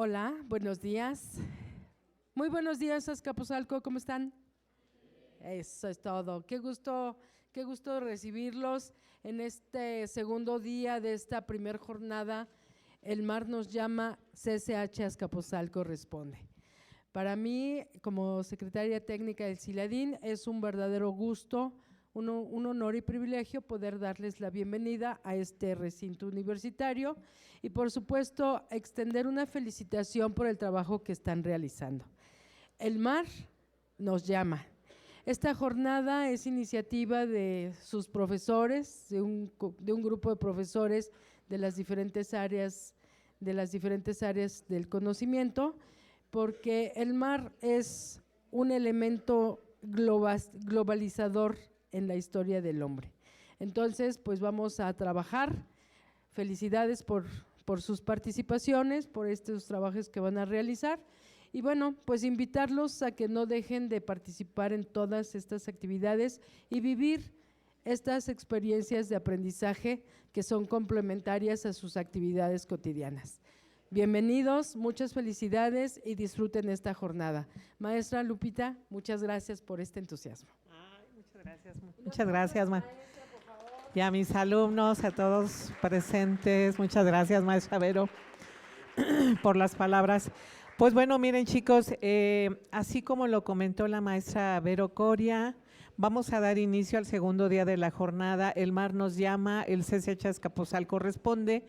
Hola, buenos días. Muy buenos días, Azcapotzalco, ¿cómo están? Eso es todo. Qué gusto recibirlos en este segundo día de esta primer jornada. El mar nos llama, CCH Azcapotzalco responde. Para mí, como secretaria técnica del CILADIN, es un verdadero gusto, un honor y privilegio poder darles la bienvenida a este recinto universitario y, por supuesto, extender una felicitación por el trabajo que están realizando. El mar nos llama. Esta jornada es iniciativa de sus profesores, de un grupo de profesores de las diferentes áreas del conocimiento, porque el mar es un elemento globalizador en la historia del hombre. Entonces, pues vamos a trabajar. Felicidades por sus participaciones, por estos trabajos que van a realizar. Y bueno, pues invitarlos a que no dejen de participar en todas estas actividades y vivir estas experiencias de aprendizaje que son complementarias a sus actividades cotidianas. Bienvenidos, muchas felicidades y disfruten esta jornada. Maestra Lupita, muchas gracias por este entusiasmo. Muchas gracias, y a mis alumnos, a todos presentes, muchas gracias, maestra Vero, por las palabras. Pues bueno, miren chicos, así como lo comentó la maestra Vero Coria, vamos a dar inicio al segundo día de la jornada. El mar nos llama, el CCH Azcapotzalco responde.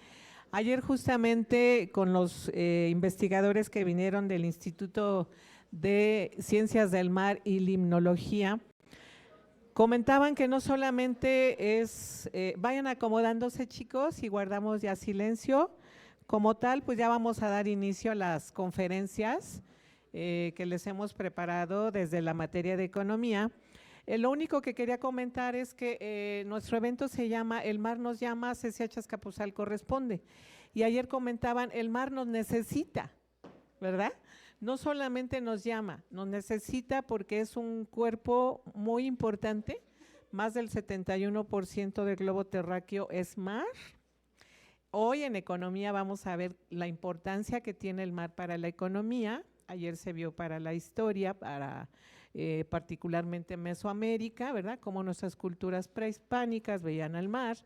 Ayer justamente con los investigadores que vinieron del Instituto de Ciencias del Mar y Limnología, comentaban que no solamente es, vayan acomodándose chicos y guardamos ya silencio, como tal pues ya vamos a dar inicio a las conferencias que les hemos preparado desde la materia de economía. Lo único que quería comentar es que nuestro evento se llama El mar nos llama, CCH Azcapotzalco responde. Y ayer comentaban, el mar nos necesita, ¿verdad? No solamente nos llama, nos necesita porque es un cuerpo muy importante, más del 71% del globo terráqueo es mar. Hoy en economía vamos a ver la importancia que tiene el mar para la economía, ayer se vio para la historia, para particularmente Mesoamérica, ¿verdad? Cómo nuestras culturas prehispánicas veían al mar.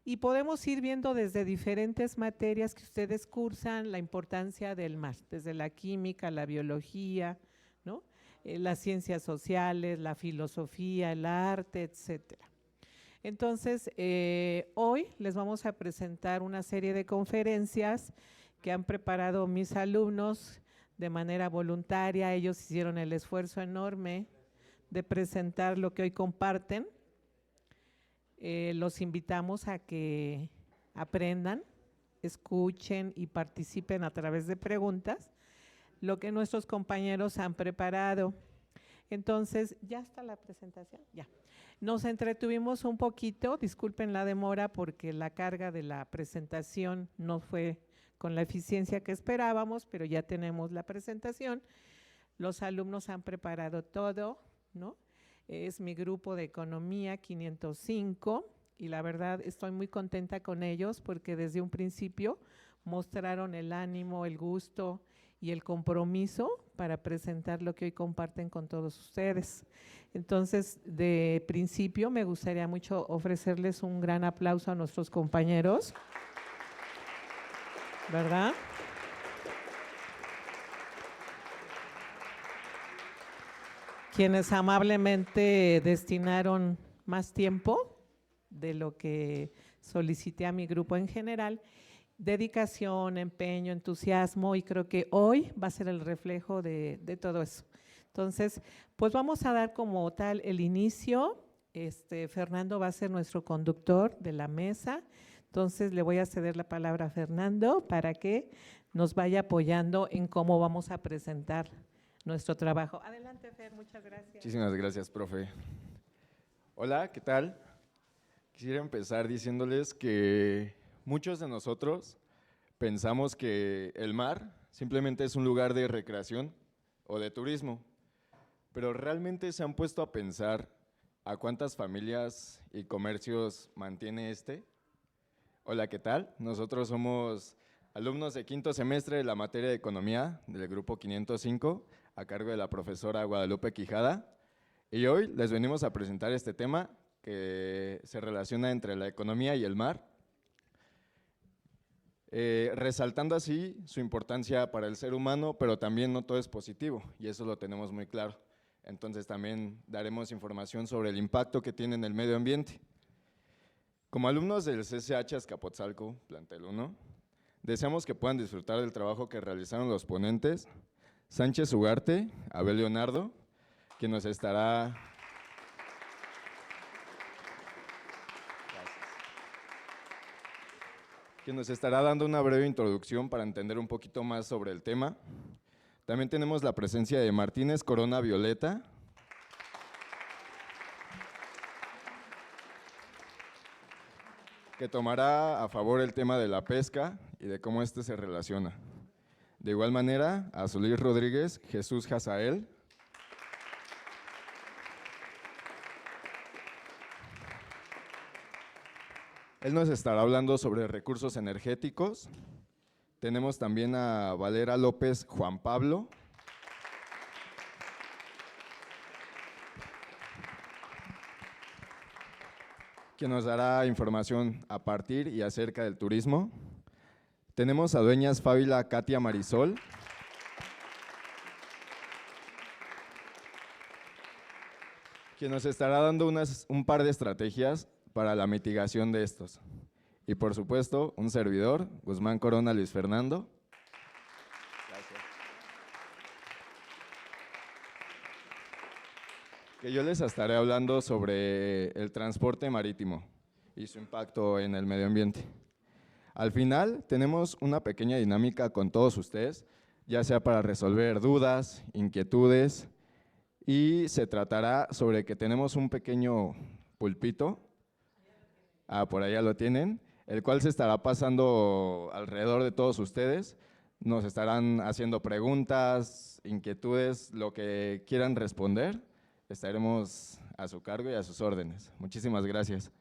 Y podemos ir viendo desde diferentes materias que ustedes cursan la importancia del mar, desde la química, la biología, ¿no? Las ciencias sociales, la filosofía, el arte, etcétera. Entonces, hoy les vamos a presentar una serie de conferencias que han preparado mis alumnos de manera voluntaria. Ellos hicieron el esfuerzo enorme de presentar lo que hoy comparten. Los invitamos a que aprendan, escuchen y participen a través de preguntas lo que nuestros compañeros han preparado. Entonces, ¿ya está la presentación? Ya. Nos entretuvimos un poquito, disculpen la demora porque la carga de la presentación no fue con la eficiencia que esperábamos, pero ya tenemos la presentación. Los alumnos han preparado todo, ¿no? Es mi grupo de economía 505 y la verdad estoy muy contenta con ellos porque desde un principio mostraron el ánimo, el gusto y el compromiso para presentar lo que hoy comparten con todos ustedes. Entonces, de principio me gustaría mucho ofrecerles un gran aplauso a nuestros compañeros, ¿verdad? Quienes amablemente destinaron más tiempo de lo que solicité a mi grupo en general, dedicación, empeño, entusiasmo, y creo que hoy va a ser el reflejo de todo eso. Entonces, pues vamos a dar como tal el inicio. Fernando va a ser nuestro conductor de la mesa, entonces le voy a ceder la palabra a Fernando para que nos vaya apoyando en cómo vamos a presentar nuestro trabajo. Adelante, Fer, muchas gracias. Muchísimas gracias, profe. Hola, ¿qué tal? Quisiera empezar diciéndoles que muchos de nosotros pensamos que el mar simplemente es un lugar de recreación o de turismo, pero realmente se han puesto a pensar a cuántas familias y comercios mantiene este. Hola, ¿qué tal? Nosotros somos alumnos de quinto semestre de la materia de Economía del grupo 505, a cargo de la profesora Guadalupe Quijada. Y hoy les venimos a presentar este tema que se relaciona entre la economía y el mar, resaltando así su importancia para el ser humano, pero también no todo es positivo, y eso lo tenemos muy claro. Entonces también daremos información sobre el impacto que tiene en el medio ambiente. Como alumnos del CCH Azcapotzalco, plantel 1, deseamos que puedan disfrutar del trabajo que realizaron los ponentes Sánchez Ugarte, Abel Leonardo, quien nos estará… que nos estará dando una breve introducción para entender un poquito más sobre el tema. También tenemos la presencia de Martínez Corona Violeta, que tomará a favor el tema de la pesca y de cómo este se relaciona. De igual manera, a Solís Rodríguez, Jesús Hazael, él nos estará hablando sobre recursos energéticos. Tenemos también a Valera López Juan Pablo, que nos dará información a partir y acerca del turismo. Tenemos a Dueñas Fábila Katia Marisol, quien nos estará dando un par de estrategias para la mitigación de estos. Y por supuesto, un servidor, Guzmán Corona Luis Fernando. Gracias. Que yo les estaré hablando sobre el transporte marítimo y su impacto en el medio ambiente. Al final, tenemos una pequeña dinámica con todos ustedes, ya sea para resolver dudas, inquietudes, y se tratará sobre que tenemos un pequeño pulpito, por allá lo tienen, el cual se estará pasando alrededor de todos ustedes. Nos estarán haciendo preguntas, inquietudes, lo que quieran responder. Estaremos a su cargo y a sus órdenes. Muchísimas gracias.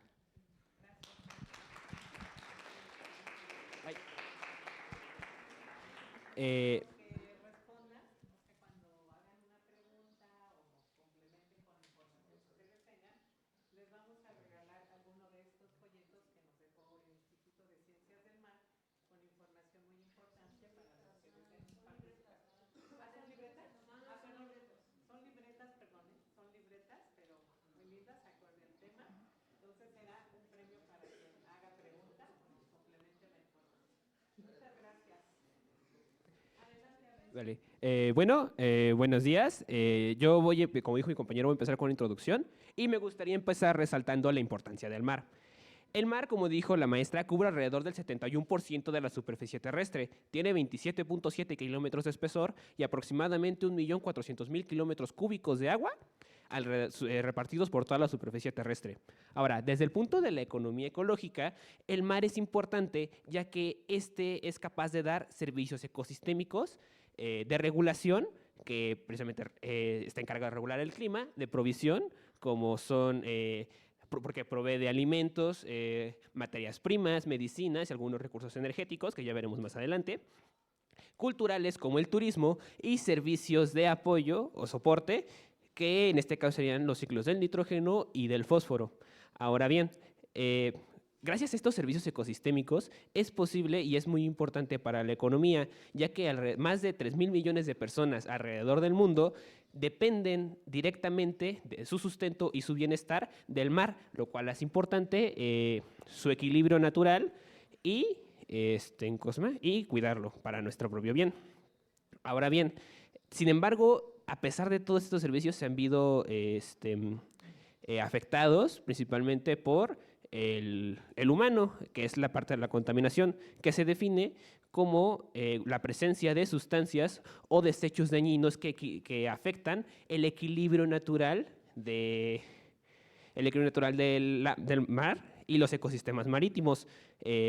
Dale. Buenos días. Yo voy, como dijo mi compañero, voy a empezar con una introducción y me gustaría empezar resaltando la importancia del mar. El mar, como dijo la maestra, cubre alrededor del 71% de la superficie terrestre, tiene 27.7 kilómetros de espesor y aproximadamente 1.400.000 kilómetros cúbicos de agua repartidos por toda la superficie terrestre. Ahora, desde el punto de la economía ecológica, el mar es importante ya que este es capaz de dar servicios ecosistémicos de regulación, que precisamente está encargado de regular el clima, de provisión, como son… porque provee de alimentos, materias primas, medicinas y algunos recursos energéticos, que ya veremos más adelante, culturales como el turismo y servicios de apoyo o soporte, que en este caso serían los ciclos del nitrógeno y del fósforo. Ahora bien, gracias a estos servicios ecosistémicos es posible y es muy importante para la economía, ya que más de 3.000 millones de personas alrededor del mundo dependen directamente de su sustento y su bienestar del mar, lo cual es importante, su equilibrio natural y cuidarlo para nuestro propio bien. Ahora bien, sin embargo, a pesar de todos estos servicios se han visto afectados principalmente por el humano, que es la parte de la contaminación, que se define como la presencia de sustancias o desechos dañinos que afectan el equilibrio natural del mar y los ecosistemas marítimos,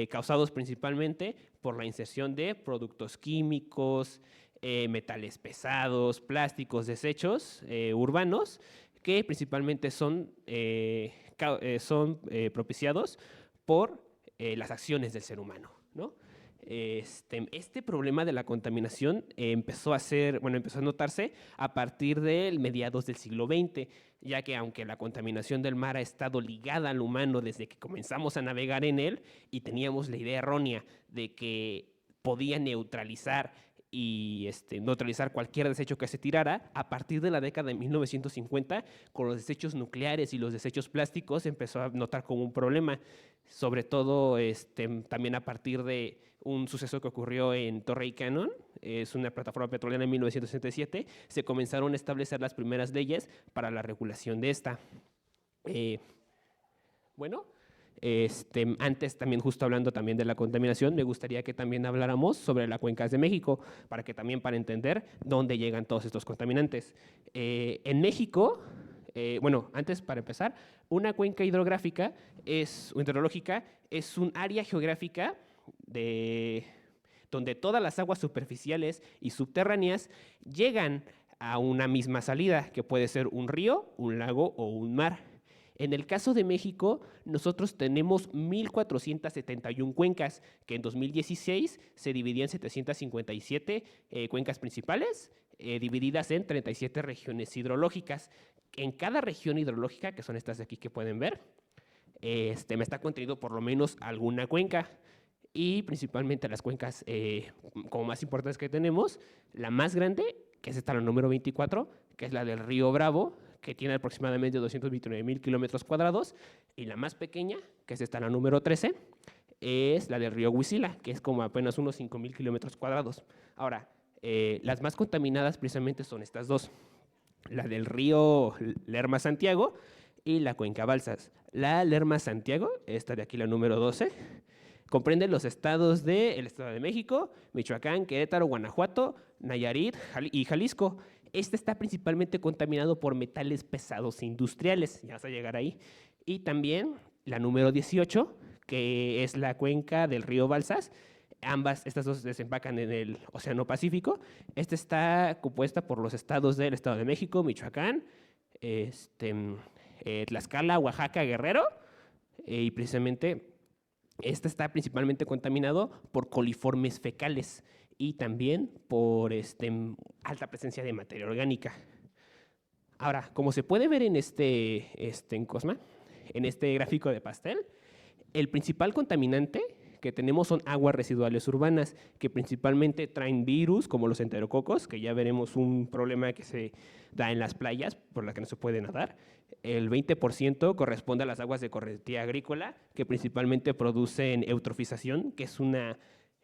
causados principalmente por la inserción de productos químicos, metales pesados, plásticos, desechos urbanos, que principalmente son propiciados por las acciones del ser humano, ¿no? Este problema de la contaminación empezó a notarse a partir del mediados del siglo XX, ya que aunque la contaminación del mar ha estado ligada al humano desde que comenzamos a navegar en él y teníamos la idea errónea de que podía neutralizar neutralizar cualquier desecho que se tirara, a partir de la década de 1950, con los desechos nucleares y los desechos plásticos, empezó a notar como un problema, sobre todo también a partir de un suceso que ocurrió en Torrey Canyon, es una plataforma petrolera en 1967, se comenzaron a establecer las primeras leyes para la regulación de esta. Antes también, justo hablando también de la contaminación, me gustaría que también habláramos sobre las cuencas de México, para entender dónde llegan todos estos contaminantes. En México, antes para empezar, una cuenca hidrológica es un área geográfica donde todas las aguas superficiales y subterráneas llegan a una misma salida, que puede ser un río, un lago o un mar. En el caso de México, nosotros tenemos 1,471 cuencas, que en 2016 se dividían en 757 cuencas principales, divididas en 37 regiones hidrológicas. En cada región hidrológica, que son estas de aquí que pueden ver, me está contenido por lo menos alguna cuenca, y principalmente las cuencas como más importantes que tenemos, la más grande, que es esta, la número 24, que es la del río Bravo, que tiene aproximadamente 229,000 kilómetros cuadrados, y la más pequeña, que es esta, la número 13, es la del río Huizila, que es como apenas unos 5,000 kilómetros cuadrados. Ahora, las más contaminadas precisamente son estas dos, la del río Lerma-Santiago y la cuenca Balsas. La Lerma-Santiago, esta de aquí, la número 12, comprende los estados del Estado de México, Michoacán, Querétaro, Guanajuato, Nayarit y Jalisco. Este está principalmente contaminado por metales pesados industriales, ya vas a llegar ahí. Y también la número 18, que es la cuenca del río Balsas. Estas dos desembocan en el Océano Pacífico. Esta está compuesta por los estados del Estado de México, Michoacán, Tlaxcala, Oaxaca, Guerrero, y precisamente este está principalmente contaminado por coliformes fecales y también por alta presencia de materia orgánica. Ahora, como se puede ver en en Cosma, en este gráfico de pastel, el principal contaminante que tenemos son aguas residuales urbanas, que principalmente traen virus, como los enterococos, que ya veremos un problema que se da en las playas, por la que no se puede nadar. El 20% corresponde a las aguas de correntía agrícola, que principalmente producen eutrofización, que es un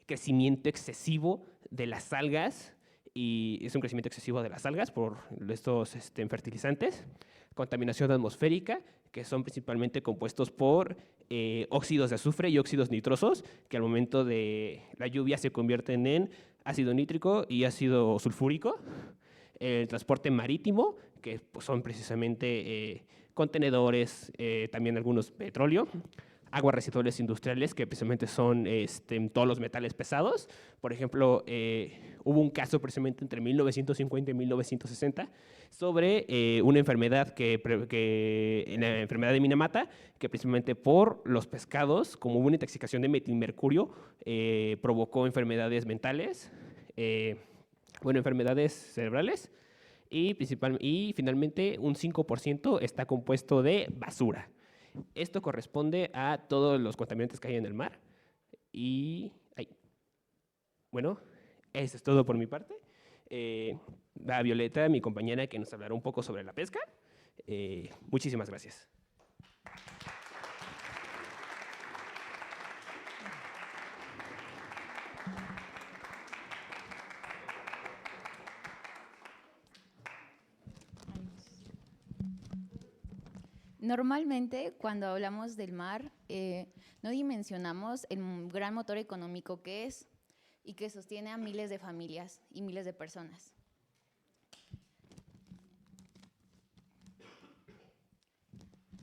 crecimiento excesivo de las algas, y es un crecimiento excesivo de las algas por estos fertilizantes. Contaminación atmosférica, que son principalmente compuestos por óxidos de azufre y óxidos nitrosos, que al momento de la lluvia se convierten en ácido nítrico y ácido sulfúrico. El transporte marítimo, que pues, son precisamente contenedores, también algunos petróleo. Aguas residuales industriales, que precisamente son todos los metales pesados. Por ejemplo, hubo un caso precisamente entre 1950 y 1960 sobre una enfermedad la enfermedad de Minamata, que precisamente por los pescados, como hubo una intoxicación de metilmercurio, provocó enfermedades mentales, enfermedades cerebrales, y finalmente un 5% está compuesto de basura. Esto corresponde a todos los contaminantes que hay en el mar. Y bueno, eso es todo por mi parte. Va Violeta, mi compañera, que nos hablará un poco sobre la pesca. Muchísimas gracias. Normalmente, cuando hablamos del mar, no dimensionamos el gran motor económico que es y que sostiene a miles de familias y miles de personas.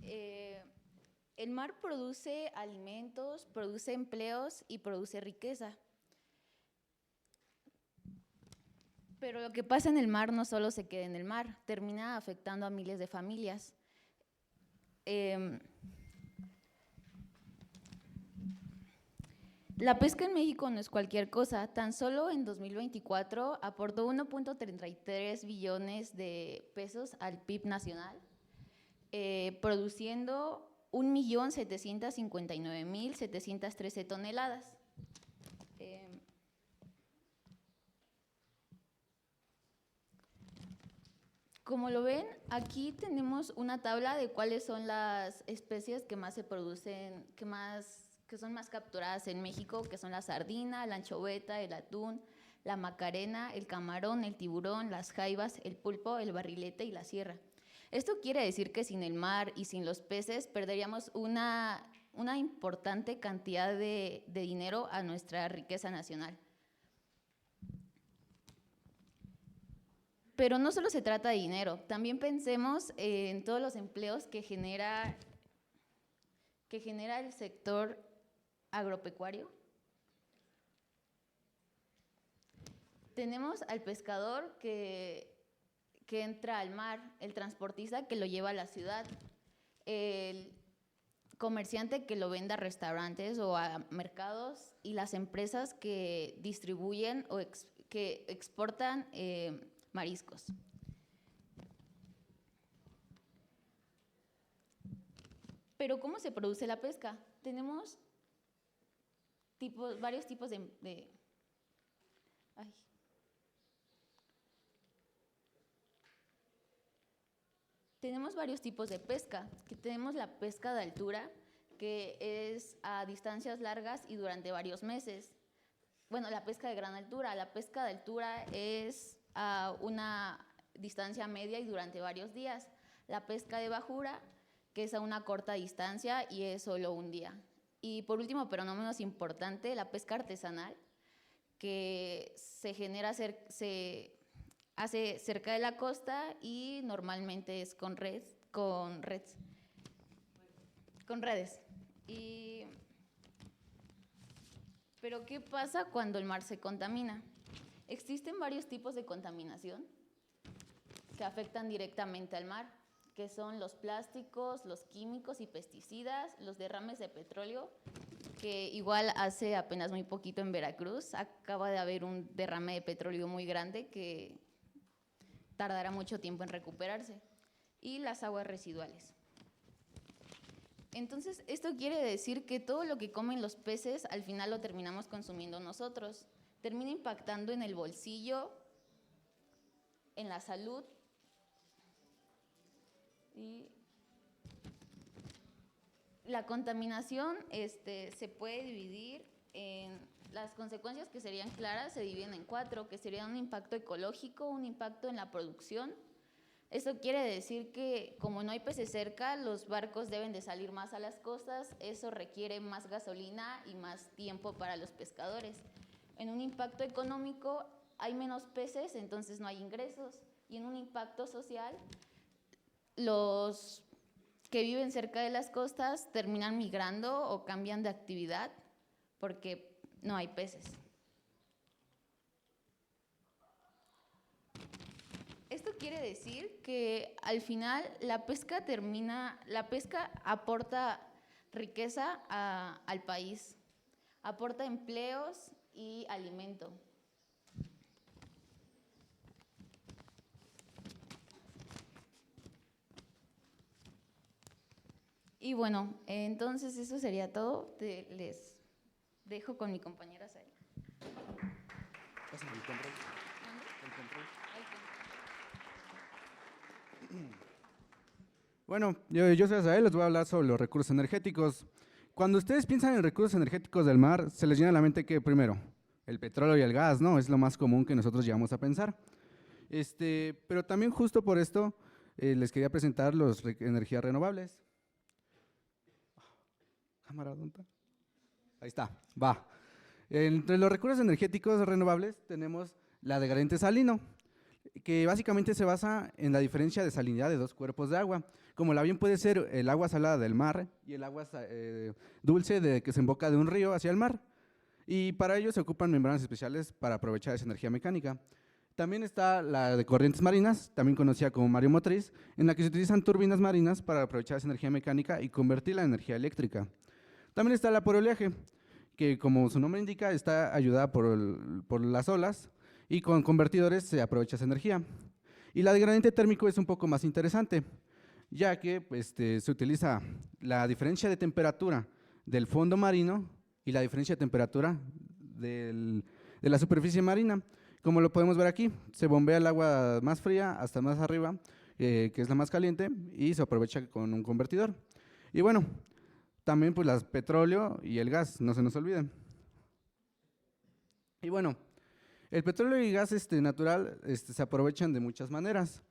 El mar produce alimentos, produce empleos y produce riqueza. Pero lo que pasa en el mar no solo se queda en el mar, termina afectando a miles de familias. La pesca en México no es cualquier cosa. Tan solo en 2024 aportó 1.33 billones de pesos al PIB nacional, produciendo 1.759.713 toneladas. Como lo ven, aquí tenemos una tabla de cuáles son las especies que más se producen, que son más capturadas en México, que son la sardina, la anchoveta, el atún, la macarena, el camarón, el tiburón, las jaivas, el pulpo, el barrilete y la sierra. Esto quiere decir que sin el mar y sin los peces perderíamos una importante cantidad de dinero a nuestra riqueza nacional. Pero no solo se trata de dinero, también pensemos en todos los empleos que genera el sector agropecuario. Tenemos al pescador que entra al mar, el transportista que lo lleva a la ciudad, el comerciante que lo vende a restaurantes o a mercados y las empresas que distribuyen o que exportan mariscos. Pero ¿cómo se produce la pesca? Tenemos varios tipos Tenemos varios tipos de pesca, que tenemos la pesca de altura, que es a distancias largas y durante varios meses. Bueno, la pesca de gran altura. La pesca de altura es a una distancia media y durante varios días. La pesca de bajura, que es a una corta distancia y es solo un día. Y por último, pero no menos importante, la pesca artesanal, que se hace cerca de la costa y normalmente es con redes. Pero ¿qué pasa cuando el mar se contamina? Existen varios tipos de contaminación que afectan directamente al mar, que son los plásticos, los químicos y pesticidas, los derrames de petróleo, que igual hace apenas muy poquito en Veracruz acaba de haber un derrame de petróleo muy grande que tardará mucho tiempo en recuperarse, y las aguas residuales. Entonces, esto quiere decir que todo lo que comen los peces al final lo terminamos consumiendo nosotros. Termina impactando en el bolsillo, en la salud y la contaminación se puede dividir en las consecuencias que serían claras, se dividen en 4, que serían un impacto ecológico, un impacto en la producción. Esto quiere decir que como no hay peces cerca, los barcos deben de salir más a las costas, eso requiere más gasolina y más tiempo para los pescadores. En un impacto económico hay menos peces, entonces no hay ingresos. Y en un impacto social, los que viven cerca de las costas terminan migrando o cambian de actividad porque no hay peces. Esto quiere decir que al final la pesca aporta riqueza al país, aporta empleos y alimento. Y bueno, entonces eso sería todo. Les dejo con mi compañera Sael. Pásame el control. Bueno, yo soy Azael, les voy a hablar sobre los recursos energéticos. Cuando ustedes piensan en recursos energéticos del mar, se les llena a la mente que primero, el petróleo y el gas, ¿no? Es lo más común que nosotros llegamos a pensar. Pero también justo por esto les quería presentar las energías renovables. Cámara, ¿dónde está? Ahí está, va. Entre los recursos energéticos renovables tenemos la de gradiente salino, que básicamente se basa en la diferencia de salinidad de dos cuerpos de agua, como la bien puede ser el agua salada del mar y el agua dulce que se emboca de un río hacia el mar. Y para ello se ocupan membranas especiales para aprovechar esa energía mecánica. También está la de corrientes marinas, también conocida como mareomotriz, en la que se utilizan turbinas marinas para aprovechar esa energía mecánica y convertirla en energía eléctrica. También está la por oleaje, que como su nombre indica, está ayudada por las olas y con convertidores se aprovecha esa energía. Y la de gradiente térmico es un poco más interesante, ya que se utiliza la diferencia de temperatura del fondo marino y la diferencia de temperatura de la superficie marina. Como lo podemos ver aquí, se bombea el agua más fría hasta más arriba, que es la más caliente, y se aprovecha con un convertidor. Y bueno, también pues el petróleo y el gas, no se nos olviden. Y bueno, el petróleo y gas natural se aprovechan de muchas maneras,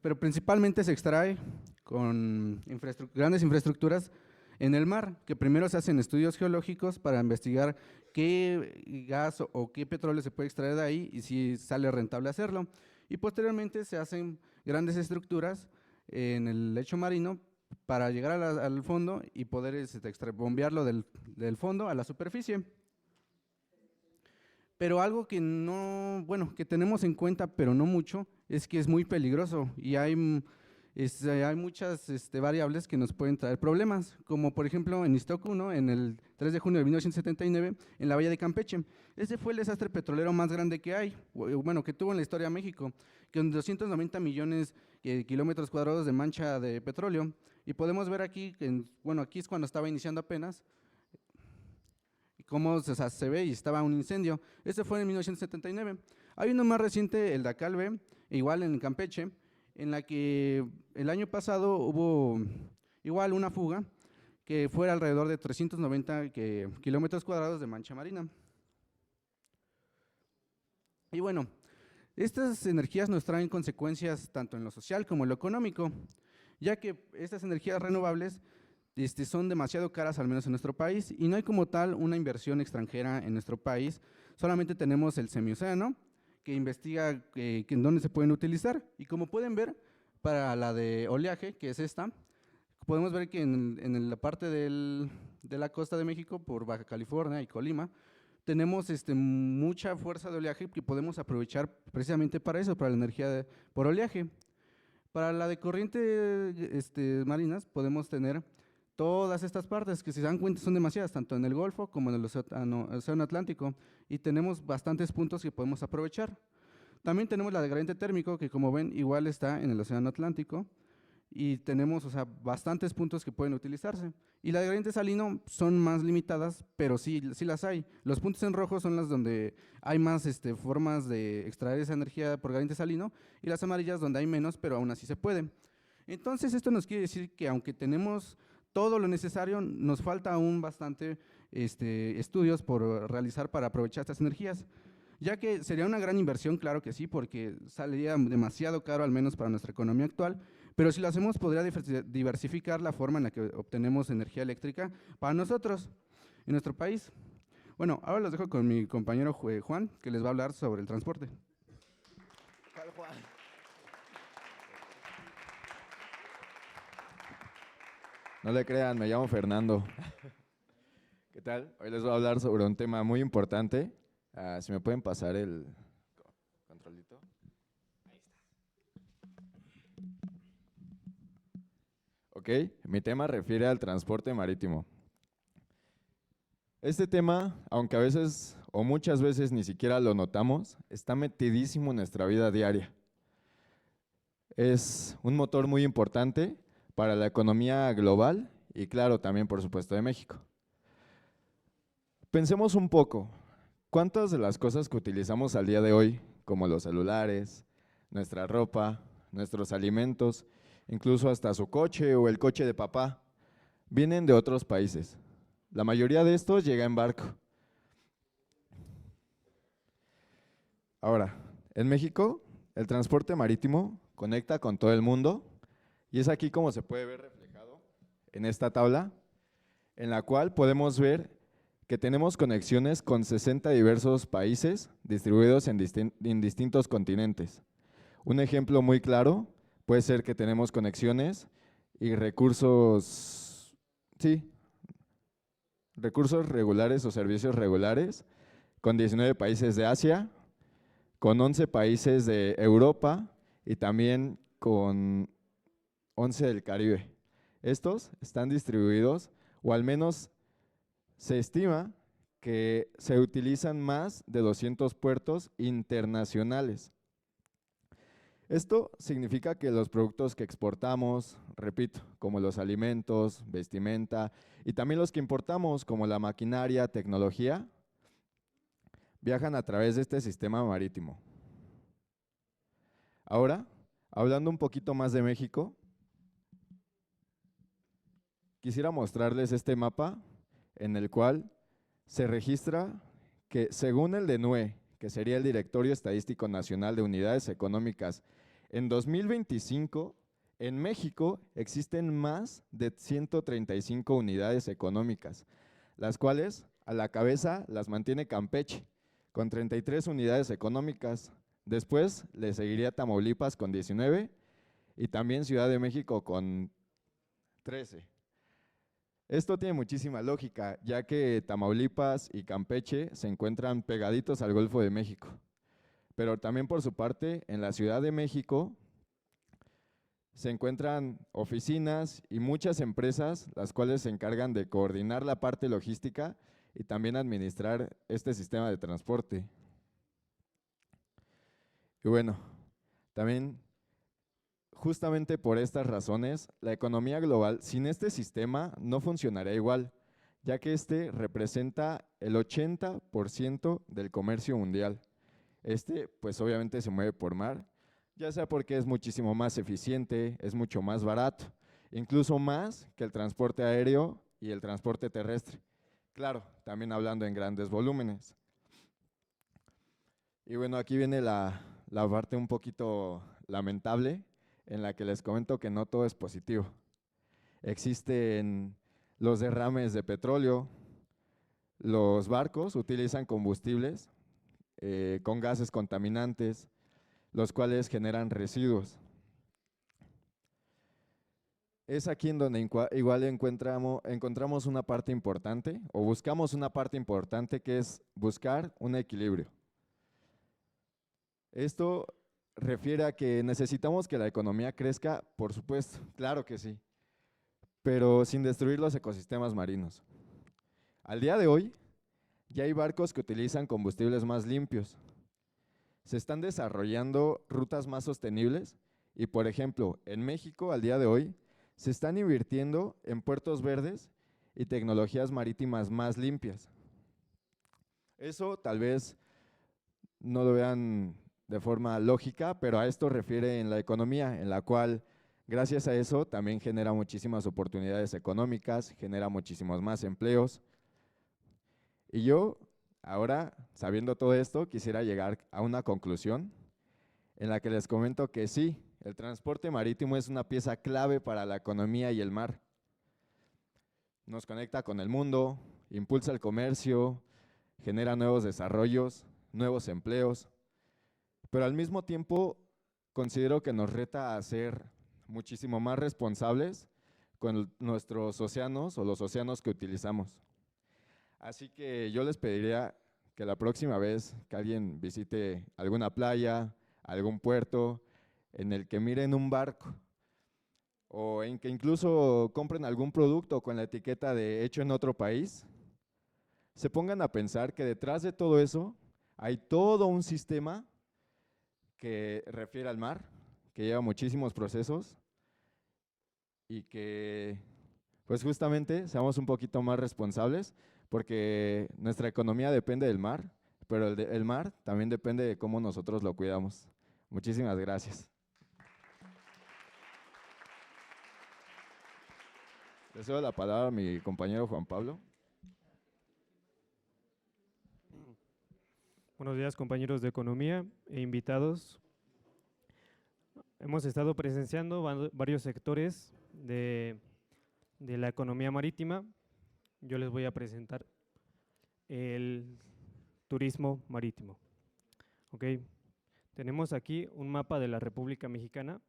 pero principalmente se extrae con grandes infraestructuras en el mar, que primero se hacen estudios geológicos para investigar qué gas o qué petróleo se puede extraer de ahí y si sale rentable hacerlo. Y posteriormente se hacen grandes estructuras en el lecho marino para llegar al fondo y poder bombearlo del fondo a la superficie. Pero algo que no, bueno, que tenemos en cuenta, pero no mucho, es que es muy peligroso y hay muchas variables que nos pueden traer problemas, como por ejemplo en Iztoc 1, en el 3 de junio de 1979, en la bahía de Campeche. Ese fue el desastre petrolero más grande que hay, bueno, que tuvo en la historia de México, con 290 millones de kilómetros cuadrados de mancha de petróleo. Y podemos ver aquí, bueno, aquí es cuando estaba iniciando apenas, cómo se ve y estaba un incendio. Este fue en 1979. Hay uno más reciente, el de Acalve, igual en Campeche, en la que el año pasado hubo igual una fuga que fue alrededor de 390 kilómetros cuadrados de mancha marina. Y bueno, estas energías nos traen consecuencias tanto en lo social como en lo económico, ya que estas energías renovables son demasiado caras, al menos en nuestro país, y no hay como tal una inversión extranjera en nuestro país. Solamente tenemos el Semiocéano, que investiga en dónde se pueden utilizar. Y como pueden ver, para la de oleaje, que es esta, podemos ver que en la parte de la costa de México, por Baja California y Colima, tenemos mucha fuerza de oleaje que podemos aprovechar precisamente para eso, para la energía por oleaje. Para la de corriente marinas podemos tener todas estas partes que, si se dan cuenta, son demasiadas, tanto en el Golfo como en el Océano Atlántico, y tenemos bastantes puntos que podemos aprovechar. También tenemos la de gradiente térmico, que como ven igual está en el Océano Atlántico, y tenemos bastantes puntos que pueden utilizarse. Y la de gradiente salino son más limitadas, pero sí las hay. Los puntos en rojo son las donde hay más formas de extraer esa energía por gradiente salino, y las amarillas donde hay menos, pero aún así se puede. Entonces esto nos quiere decir que aunque tenemos todo lo necesario, nos falta aún bastante estudios por realizar para aprovechar estas energías, ya que sería una gran inversión, claro que sí, porque saldría demasiado caro, al menos para nuestra economía actual, pero si lo hacemos podría diversificar la forma en la que obtenemos energía eléctrica para nosotros, en nuestro país. Bueno, ahora los dejo con mi compañero Juan, que les va a hablar sobre el transporte. No le crean, me llamo Fernando. ¿Qué tal? Hoy les voy a hablar sobre un tema muy importante. Si me pueden pasar el controlito. Ahí está. Ok, mi tema refiere al transporte marítimo. Este tema, aunque a veces o muchas veces ni siquiera lo notamos, está metidísimo en nuestra vida diaria. Es un motor muy importante para la economía global y, claro, también, por supuesto, de México. Pensemos un poco, ¿cuántas de las cosas que utilizamos al día de hoy, como los celulares, nuestra ropa, nuestros alimentos, incluso hasta su coche o el coche de papá, vienen de otros países? La mayoría de estos llega en barco. Ahora, en México, el transporte marítimo conecta con todo el mundo, y es aquí como se puede ver reflejado en esta tabla, en la cual podemos ver que tenemos conexiones con 60 diversos países distribuidos en distintos continentes. Un ejemplo muy claro puede ser que tenemos conexiones y recursos regulares o servicios regulares con 19 países de Asia, con 11 países de Europa y también con 11 del Caribe. Estos están distribuidos, o al menos Se estima que se utilizan más de 200 puertos internacionales. Esto significa que los productos que exportamos, repito, como los alimentos, vestimenta y también los que importamos, como la maquinaria, tecnología, viajan a través de este sistema marítimo. Ahora, hablando un poquito más de México, quisiera mostrarles este mapa en el cual se registra que según el DNUE, que sería el Directorio Estadístico Nacional de Unidades Económicas, en 2025 en México existen más de 135 unidades económicas, las cuales a la cabeza las mantiene Campeche, con 33 unidades económicas. Después le seguiría Tamaulipas con 19 y también Ciudad de México con 13. Esto tiene muchísima lógica, ya que Tamaulipas y Campeche se encuentran pegaditos al Golfo de México. Pero también por su parte, en la Ciudad de México se encuentran oficinas y muchas empresas, las cuales se encargan de coordinar la parte logística y también administrar este sistema de transporte. Y bueno, también justamente por estas razones, la economía global sin este sistema no funcionaría igual, ya que este representa el 80% del comercio mundial. Pues obviamente se mueve por mar, ya sea porque es muchísimo más eficiente, es mucho más barato, incluso más que el transporte aéreo y el transporte terrestre. Claro, también hablando en grandes volúmenes. Y bueno, aquí viene la parte un poquito lamentable, en la que les comento que no todo es positivo. Existen los derrames de petróleo, los barcos utilizan combustibles con gases contaminantes, los cuales generan residuos. Es aquí en donde igual encontramos una parte importante, o buscamos una parte importante, que es buscar un equilibrio. Esto refiere a que necesitamos que la economía crezca, por supuesto, claro que sí, pero sin destruir los ecosistemas marinos. Al día de hoy, ya hay barcos que utilizan combustibles más limpios. Se están desarrollando rutas más sostenibles y, por ejemplo, en México, al día de hoy, se están invirtiendo en puertos verdes y tecnologías marítimas más limpias. Eso tal vez no lo vean de forma lógica, pero a esto refiere en la economía, en la cual gracias a eso también genera muchísimas oportunidades económicas, genera muchísimos más empleos. Y yo, ahora, sabiendo todo esto, quisiera llegar a una conclusión en la que les comento que sí, el transporte marítimo es una pieza clave para la economía y el mar. Nos conecta con el mundo, impulsa el comercio, genera nuevos desarrollos, nuevos empleos, pero al mismo tiempo considero que nos reta a ser muchísimo más responsables con nuestros océanos o los océanos que utilizamos. Así que yo les pediría que la próxima vez que alguien visite alguna playa, algún puerto, en el que miren un barco o en que incluso compren algún producto con la etiqueta de hecho en otro país, se pongan a pensar que detrás de todo eso hay todo un sistema que refiere al mar, que lleva muchísimos procesos y que pues justamente seamos un poquito más responsables, porque nuestra economía depende del mar, pero el mar también depende de cómo nosotros lo cuidamos. Muchísimas gracias. Le cedo la palabra a mi compañero Juan Pablo. Buenos días, compañeros de Economía e invitados. Hemos estado presenciando varios sectores de la economía marítima. Yo les voy a presentar el turismo marítimo. Okay. Tenemos aquí un mapa de la República Mexicana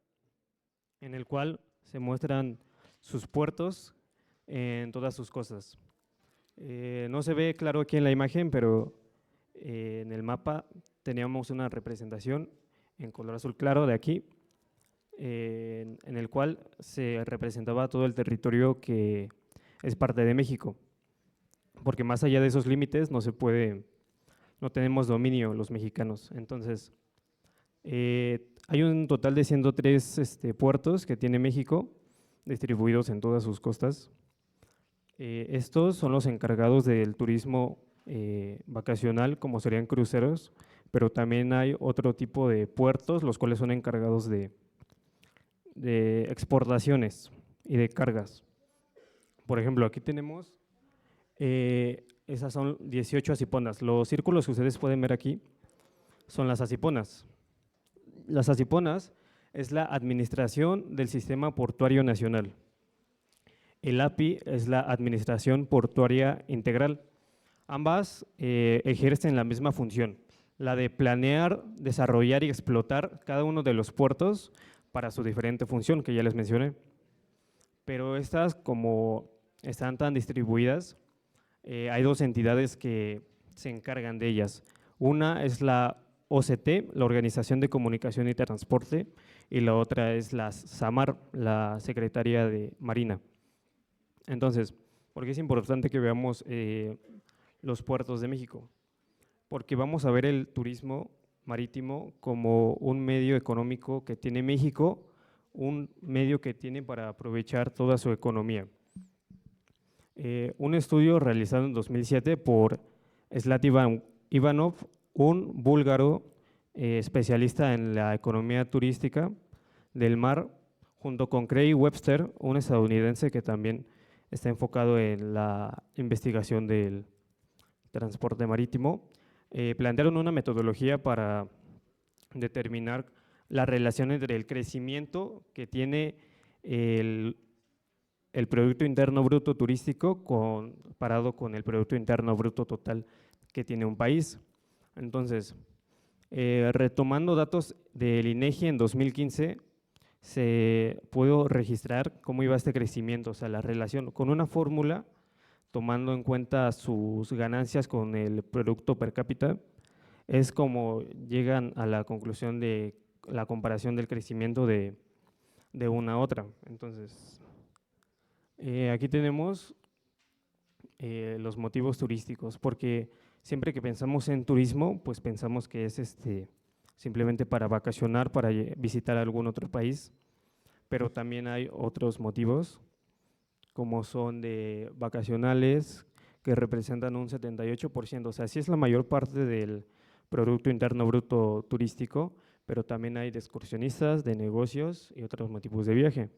en el cual se muestran sus puertos en todas sus costas. No se ve claro aquí en la imagen, pero en el mapa teníamos una representación en color azul claro de aquí, en el cual se representaba todo el territorio que es parte de México. porque más allá de esos límites no se puede, no tenemos dominio los mexicanos. Entonces, hay un total de 103 puertos que tiene México, distribuidos en todas sus costas. Estos son los encargados del turismo vacacional, como serían cruceros, pero también hay otro tipo de puertos, los cuales son encargados de exportaciones y de cargas. Por ejemplo, aquí tenemos, esas son 18 asiponas. Los círculos que ustedes pueden ver aquí son las asiponas. Las asiponas es la Administración del Sistema Portuario Nacional. El API es la Administración Portuaria Integral. Ambas ejercen la misma función, la de planear, desarrollar y explotar cada uno de los puertos para su diferente función, que ya les mencioné. Pero estas, como están tan distribuidas, hay dos entidades que se encargan de ellas. Una es la OCT, la Organización de Comunicación y Transporte, y la otra es la SAMAR, la Secretaría de Marina. Entonces, ¿por qué es importante que veamos los puertos de México? Porque vamos a ver el turismo marítimo como un medio económico que tiene México, un medio que tiene para aprovechar toda su economía. Un estudio realizado en 2007 por Zlatan Ivanov, un búlgaro especialista en la economía turística del mar, junto con Craig Webster, un estadounidense que también está enfocado en la investigación del transporte marítimo, plantearon una metodología para determinar la relación entre el crecimiento que tiene el Producto Interno Bruto turístico comparado con el Producto Interno Bruto total que tiene un país. Entonces, retomando datos del INEGI en 2015, se pudo registrar cómo iba este crecimiento, o sea, la relación con una fórmula, tomando en cuenta sus ganancias con el producto per cápita, es como llegan a la conclusión de la comparación del crecimiento de una a otra. Entonces, aquí tenemos los motivos turísticos, porque siempre que pensamos en turismo, pues pensamos que es simplemente para vacacionar, para visitar algún otro país, pero también hay otros motivos, como son de vacacionales, que representan un 78%, o sea, sí es la mayor parte del Producto Interno Bruto turístico, pero también hay de excursionistas, de negocios y otros motivos de viaje.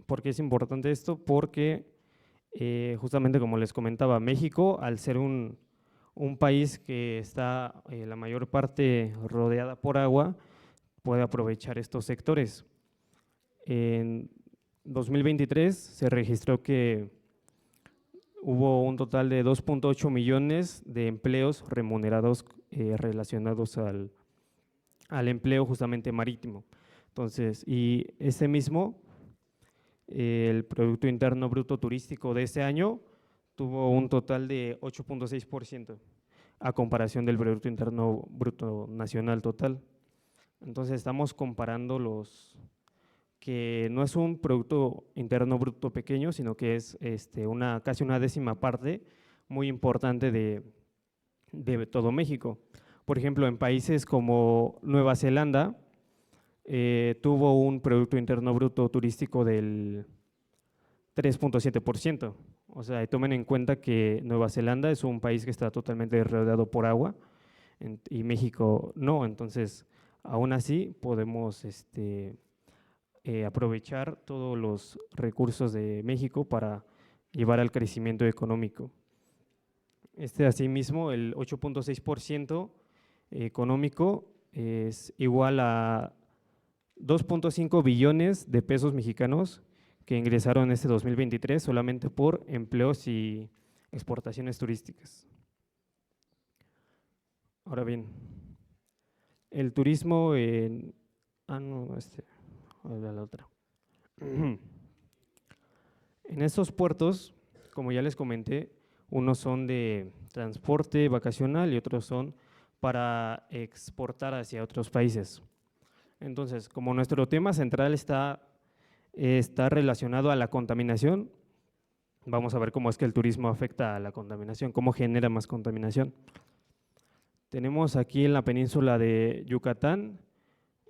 ¿Por qué es importante esto? Porque justamente como les comentaba, México, al ser un país que está la mayor parte rodeada por agua, puede aprovechar estos sectores. En 2023 se registró que hubo un total de 2.8 millones de empleos remunerados relacionados al empleo justamente marítimo. Entonces, y ese mismo, el Producto Interno Bruto turístico de ese año tuvo un total de 8.6% a comparación del Producto Interno Bruto Nacional total. Entonces, estamos comparando que no es un Producto Interno Bruto pequeño, sino que es casi una décima parte muy importante de todo México. Por ejemplo, en países como Nueva Zelanda, tuvo un Producto Interno Bruto turístico del 3.7%. O sea, tomen en cuenta que Nueva Zelanda es un país que está totalmente rodeado por agua y México no. Entonces, aún así podemos aprovechar todos los recursos de México para llevar al crecimiento económico. Asimismo, el 8.6% económico es igual a 2.5 billones de pesos mexicanos que ingresaron en 2023 solamente por empleos y exportaciones turísticas. Ahora bien, el turismo la otra. En estos puertos, como ya les comenté, unos son de transporte vacacional y otros son para exportar hacia otros países. Entonces, como nuestro tema central está relacionado a la contaminación, vamos a ver cómo es que el turismo afecta a la contaminación, cómo genera más contaminación. Tenemos aquí en la península de Yucatán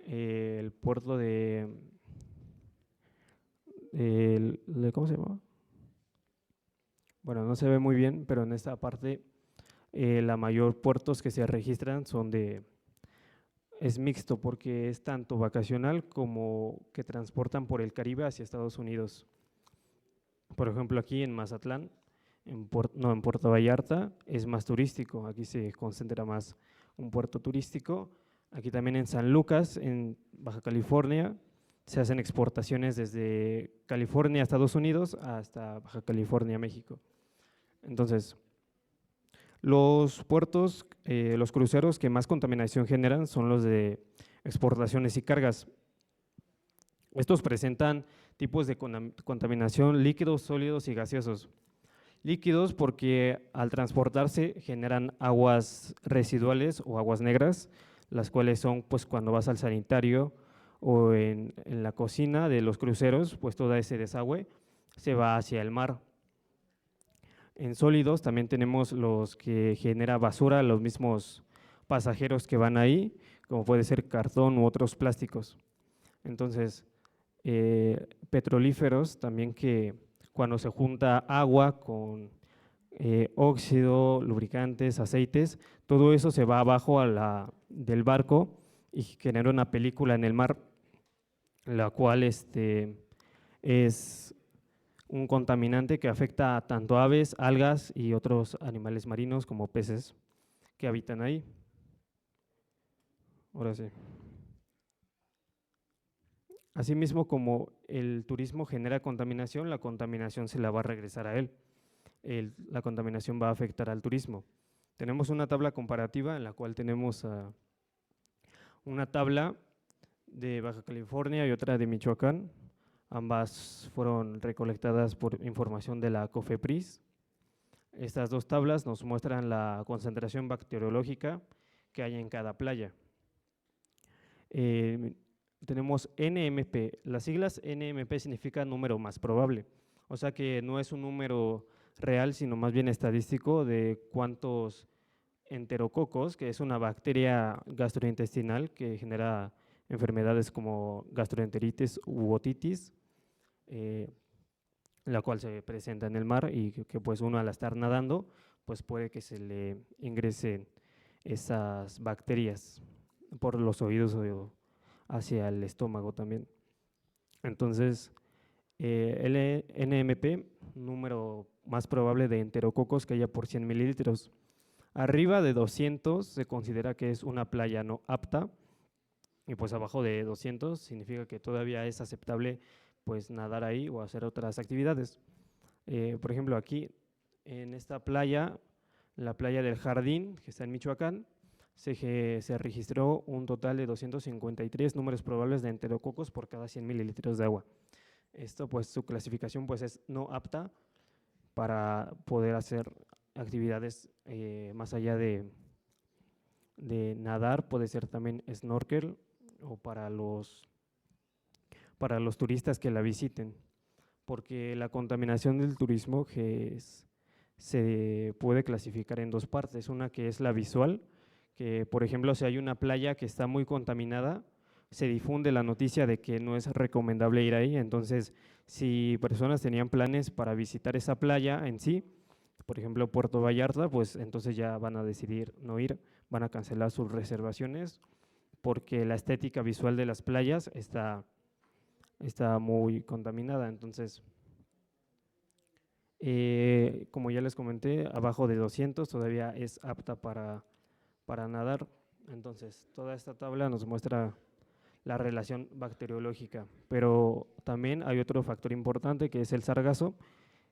el puerto ¿cómo se llama? Bueno, no se ve muy bien, pero en esta parte la mayor puertos que se registran es mixto porque es tanto vacacional como que transportan por el Caribe hacia Estados Unidos. Por ejemplo, aquí en Mazatlán, en Puerto Vallarta, es más turístico, aquí se concentra más un puerto turístico. Aquí también en San Lucas, en Baja California, se hacen exportaciones desde California a Estados Unidos hasta Baja California, México. Entonces, los puertos, los cruceros que más contaminación generan son los de exportaciones y cargas. Estos presentan tipos de contaminación líquidos, sólidos y gaseosos. Líquidos porque al transportarse generan aguas residuales o aguas negras, las cuales son pues cuando vas al sanitario o en la cocina de los cruceros, pues todo ese desagüe se va hacia el mar. En sólidos también tenemos los que genera basura los mismos pasajeros que van ahí, como puede ser cartón u otros plásticos. Entonces, petrolíferos también que cuando se junta agua con óxido, lubricantes, aceites, todo eso se va abajo del barco y genera una película en el mar, la cual es un contaminante que afecta a tanto aves, algas y otros animales marinos como peces que habitan ahí. Ahora sí. Asimismo, como el turismo genera contaminación, la contaminación se la va a regresar a él. La contaminación va a afectar al turismo. Tenemos una tabla comparativa en la cual tenemos una tabla de Baja California y otra de Michoacán. Ambas fueron recolectadas por información de la COFEPRIS. Estas dos tablas nos muestran la concentración bacteriológica que hay en cada playa. Tenemos NMP. Las siglas NMP significa número más probable. O sea que no es un número real, sino más bien estadístico de cuántos enterococos, que es una bacteria gastrointestinal que genera enfermedades como gastroenteritis u otitis, la cual se presenta en el mar y que pues uno al estar nadando pues puede que se le ingresen esas bacterias por los oídos o hacia el estómago también. Entonces, el NMP, número más probable de enterococos que haya por 100 mililitros. Arriba de 200 se considera que es una playa no apta y pues abajo de 200 significa que todavía es aceptable pues nadar ahí o hacer otras actividades. Por ejemplo, aquí en esta playa, la playa del Jardín, que está en Michoacán, se registró un total de 253 números probables de enterococos por cada 100 mililitros de agua. Esto pues su clasificación pues es no apta para poder hacer actividades más allá de nadar, puede ser también snorkel o para los turistas que la visiten, porque la contaminación del turismo se puede clasificar en dos partes, una que es la visual, que por ejemplo si hay una playa que está muy contaminada, se difunde la noticia de que no es recomendable ir ahí, entonces si personas tenían planes para visitar esa playa en sí, por ejemplo Puerto Vallarta, pues entonces ya van a decidir no ir, van a cancelar sus reservaciones porque la estética visual de las playas está muy contaminada. Entonces, como ya les comenté, abajo de 200 todavía es apta para nadar. Entonces, toda esta tabla nos muestra la relación bacteriológica, pero también hay otro factor importante que es el sargazo,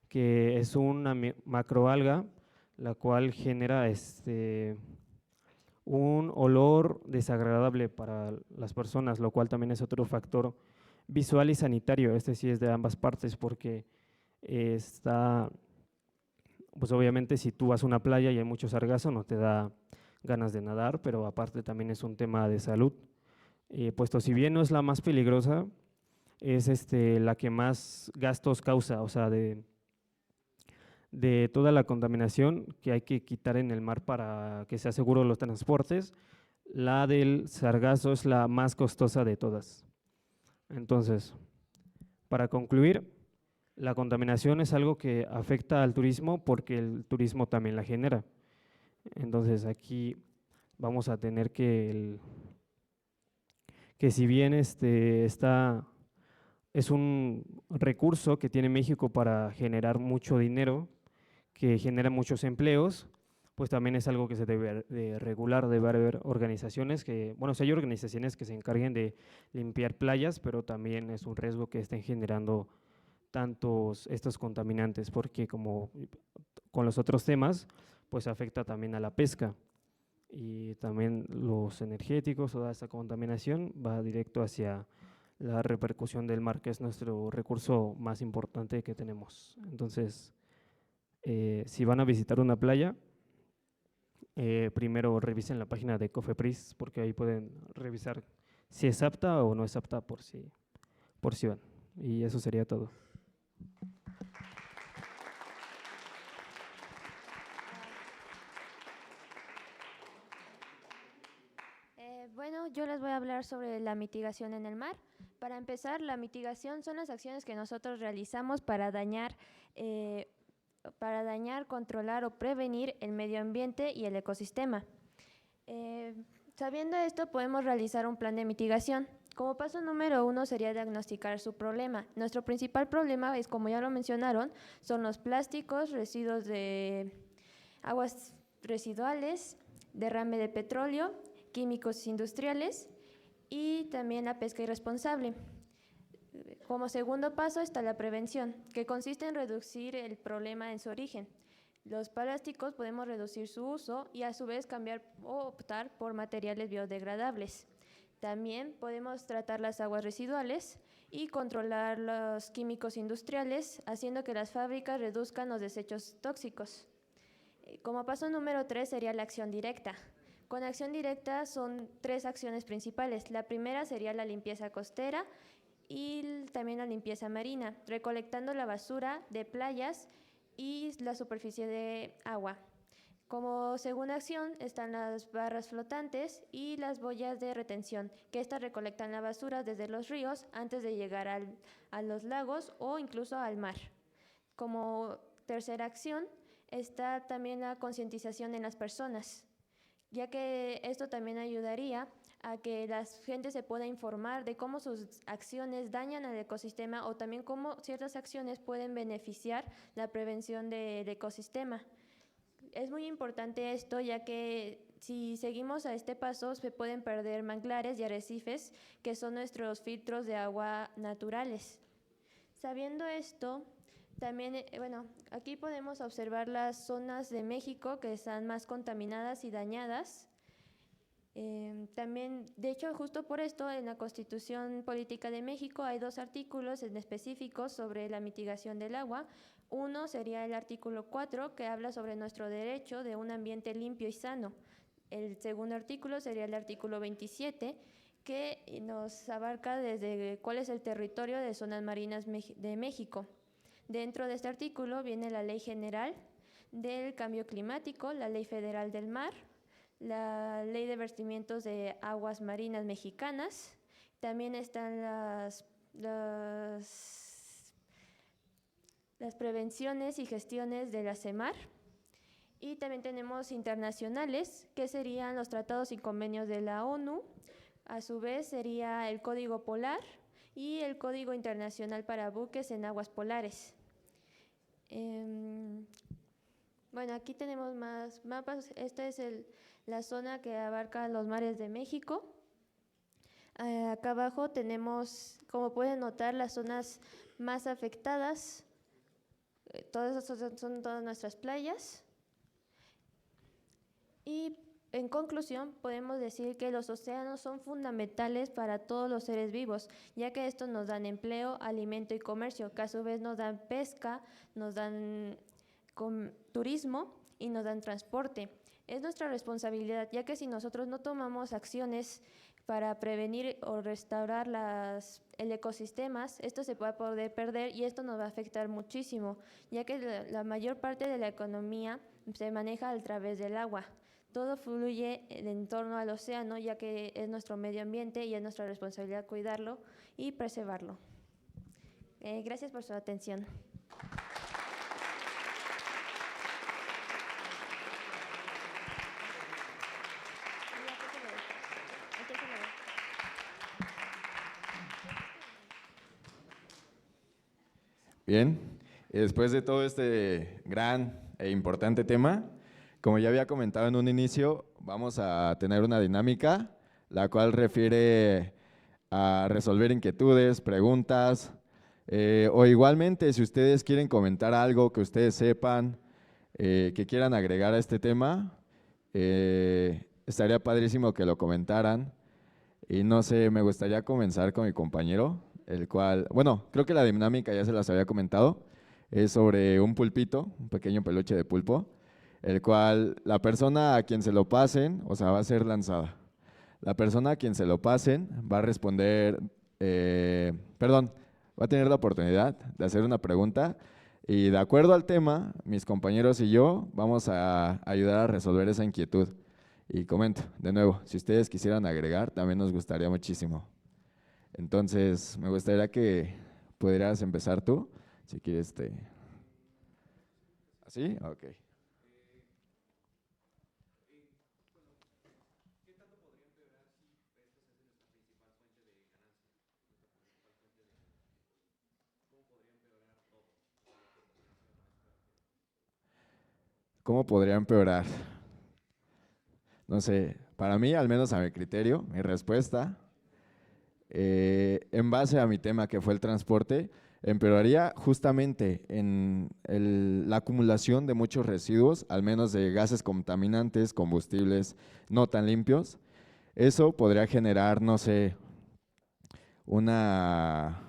que es una macroalga, la cual genera un olor desagradable para las personas, lo cual también es otro factor visual y sanitario. Este sí es de ambas partes porque pues obviamente si tú vas a una playa y hay mucho sargazo no te da ganas de nadar, pero aparte también es un tema de salud, puesto si bien no es la más peligrosa, es la que más gastos causa, o sea, de toda la contaminación que hay que quitar en el mar para que sea seguro los transportes, la del sargazo es la más costosa de todas. Entonces, para concluir, la contaminación es algo que afecta al turismo porque el turismo también la genera. Entonces, aquí vamos a tener que si bien es un recurso que tiene México para generar mucho dinero, que genera muchos empleos, pues también es algo que se debe de regular, debe haber organizaciones que, bueno, sí hay organizaciones que se encarguen de limpiar playas, pero también es un riesgo que estén generando tantos estos contaminantes, porque como con los otros temas, pues afecta también a la pesca y también los energéticos, toda esta contaminación va directo hacia la repercusión del mar, que es nuestro recurso más importante que tenemos. Entonces, si van a visitar una playa, primero revisen la página de Cofepris, porque ahí pueden revisar si es apta o no es apta por si van. Y eso sería todo. Bueno, yo les voy a hablar sobre la mitigación en el mar. Para empezar, la mitigación son las acciones que nosotros realizamos para dañar, controlar o prevenir el medio ambiente y el ecosistema. Sabiendo esto, podemos realizar un plan de mitigación. Como paso número 1 sería diagnosticar su problema. Nuestro principal problema es, como ya lo mencionaron, son los plásticos, residuos de aguas residuales, derrame de petróleo, químicos industriales y también la pesca irresponsable. Como segundo paso está la prevención, que consiste en reducir el problema en su origen. Los plásticos podemos reducir su uso y a su vez cambiar o optar por materiales biodegradables. También podemos tratar las aguas residuales y controlar los químicos industriales, haciendo que las fábricas reduzcan los desechos tóxicos. Como paso número 3 sería la acción directa. Con acción directa son 3 acciones principales. La primera sería la limpieza costera y también la limpieza marina, recolectando la basura de playas y la superficie de agua. Como segunda acción están las barras flotantes y las boyas de retención, que estas recolectan la basura desde los ríos antes de llegar a los lagos o incluso al mar. Como tercera acción está también la concientización en las personas, ya que esto también ayudaría a que la gente se pueda informar de cómo sus acciones dañan al ecosistema o también cómo ciertas acciones pueden beneficiar la prevención del ecosistema. Es muy importante esto, ya que si seguimos a este paso se pueden perder manglares y arrecifes, que son nuestros filtros de agua naturales. Sabiendo esto, también, aquí podemos observar las zonas de México que están más contaminadas y dañadas. También, de hecho, justo por esto, en la Constitución Política de México hay 2 artículos en específico sobre la mitigación del agua. Uno sería el artículo 4, que habla sobre nuestro derecho de un ambiente limpio y sano. El segundo artículo sería el artículo 27, que nos abarca desde cuál es el territorio de zonas marinas de México. Dentro de este artículo viene la Ley General del Cambio Climático, la Ley Federal del Mar, la Ley de Vertimientos de Aguas Marinas Mexicanas, también están las prevenciones y gestiones de la CEMAR, y también tenemos internacionales, que serían los tratados y convenios de la ONU, a su vez sería el Código Polar y el Código Internacional para Buques en Aguas Polares. Aquí tenemos más mapas. Esta es la zona que abarca los mares de México. Acá abajo tenemos, como pueden notar, las zonas más afectadas. Todas estas son todas nuestras playas. Y en conclusión, podemos decir que los océanos son fundamentales para todos los seres vivos, ya que estos nos dan empleo, alimento y comercio, que a su vez nos dan pesca, nos dan turismo y nos dan transporte. Es nuestra responsabilidad, ya que si nosotros no tomamos acciones para prevenir o restaurar el ecosistemas, esto se puede poder perder y esto nos va a afectar muchísimo, ya que la mayor parte de la economía se maneja a través del agua. Todo fluye en torno al océano, ya que es nuestro medio ambiente y es nuestra responsabilidad cuidarlo y preservarlo. Gracias por su atención. Bien, y después de todo este gran e importante tema, como ya había comentado en un inicio, vamos a tener una dinámica, la cual refiere a resolver inquietudes, preguntas, o igualmente si ustedes quieren comentar algo que ustedes sepan, que quieran agregar a este tema, estaría padrísimo que lo comentaran. Y no sé, me gustaría comenzar con mi compañero, el cual, bueno, creo que la dinámica ya se las había comentado, es sobre un pulpito, un pequeño peluche de pulpo, el cual la persona a quien se lo pasen, o sea, va a ser lanzada. La persona a quien se lo pasen va a responder, va a tener la oportunidad de hacer una pregunta y de acuerdo al tema, mis compañeros y yo vamos a ayudar a resolver esa inquietud. Y comento, de nuevo, si ustedes quisieran agregar, también nos gustaría muchísimo. Entonces, me gustaría que pudieras empezar tú, si quieres. ¿Así? Ok. ¿Cómo podría empeorar? No sé, para mí, al menos a mi criterio, mi respuesta, en base a mi tema que fue el transporte, empeoraría justamente en la acumulación de muchos residuos, al menos de gases contaminantes, combustibles no tan limpios. Eso podría generar, no sé, una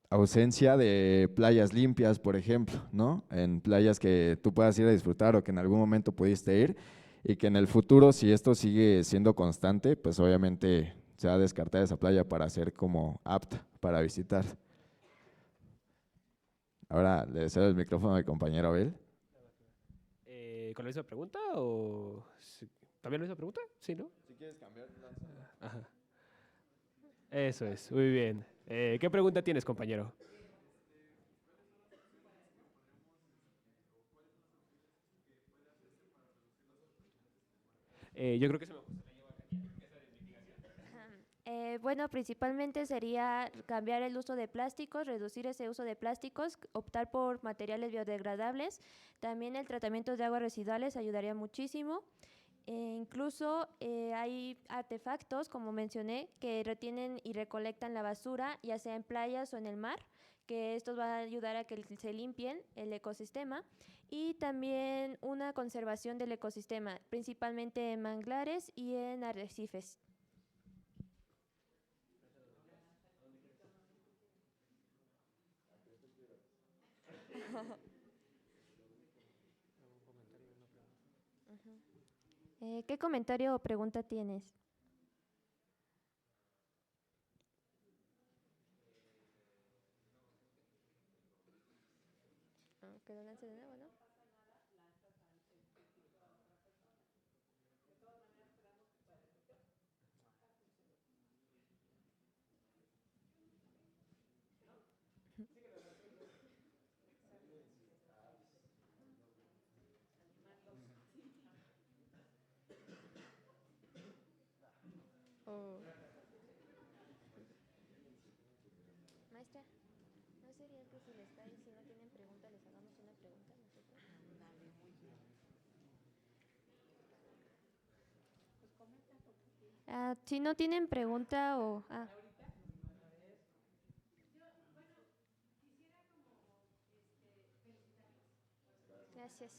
ausencia de playas limpias, por ejemplo, ¿no? En playas que tú puedas ir a disfrutar o que en algún momento pudiste ir y que en el futuro, si esto sigue siendo constante, pues obviamente se va a descartar esa playa para ser como apta para visitar. Ahora le cedo el micrófono a mi compañero Abel. ¿Con la misma pregunta o también la misma pregunta? Sí, ¿no? Si quieres cambiar, Ajá. Eso es, muy bien. ¿Qué pregunta tienes, compañero? Yo creo que se me Bueno, principalmente sería cambiar el uso de plásticos, reducir ese uso de plásticos, optar por materiales biodegradables. También el tratamiento de aguas residuales ayudaría muchísimo. Incluso hay artefactos, como mencioné, que retienen y recolectan la basura, ya sea en playas o en el mar, que estos van a ayudar a que se limpien el ecosistema. Y también una conservación del ecosistema, principalmente en manglares y en arrecifes. ¿Qué comentario o pregunta tienes? Que lo lance de nuevo, ¿no? Oh. Maestra, ¿no sería que si les cae, si no tienen pregunta, les hagamos una pregunta a nosotros? Dale, muy bien. Si no tienen pregunta o... Gracias.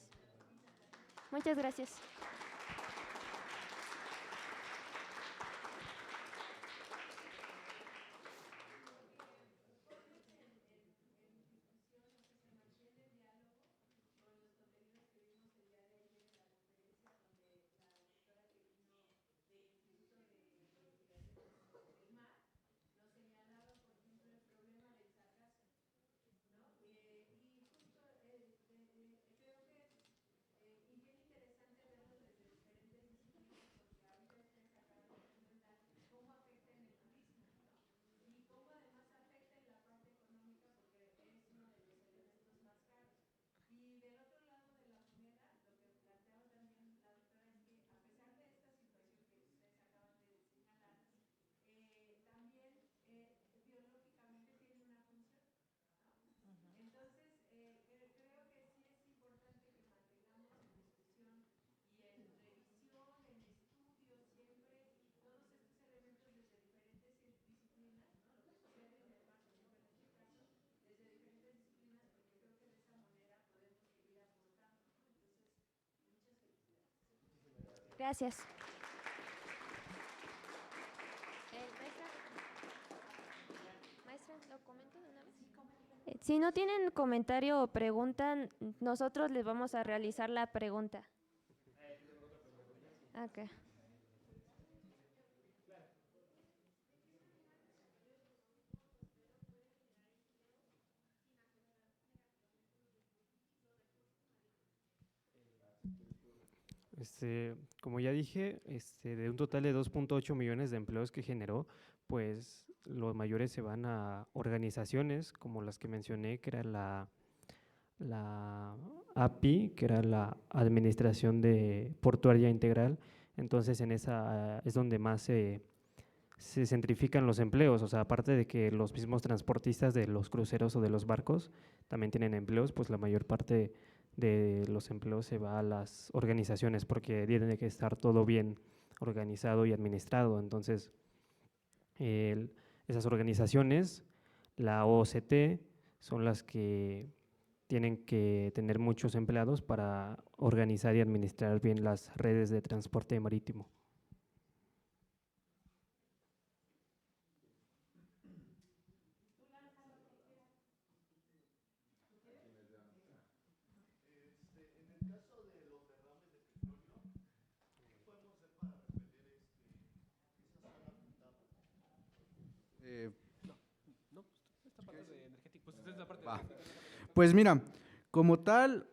Muchas gracias. Gracias. Maestra, ¿lo comento de una vez? Si no tienen comentario o preguntan, nosotros les vamos a realizar la pregunta. Ok. Como ya dije, de un total de 2.8 millones de empleos que generó, pues los mayores se van a organizaciones como las que mencioné, que era la API, que era la Administración de Portuaria Integral. Entonces, en esa es donde más se centrifican los empleos. O sea, aparte de que los mismos transportistas de los cruceros o de los barcos también tienen empleos, pues la mayor parte de los empleos se va a las organizaciones porque tiene que estar todo bien organizado y administrado. Entonces, esas organizaciones, la OCT, son las que tienen que tener muchos empleados para organizar y administrar bien las redes de transporte marítimo. Va. Pues mira, como tal,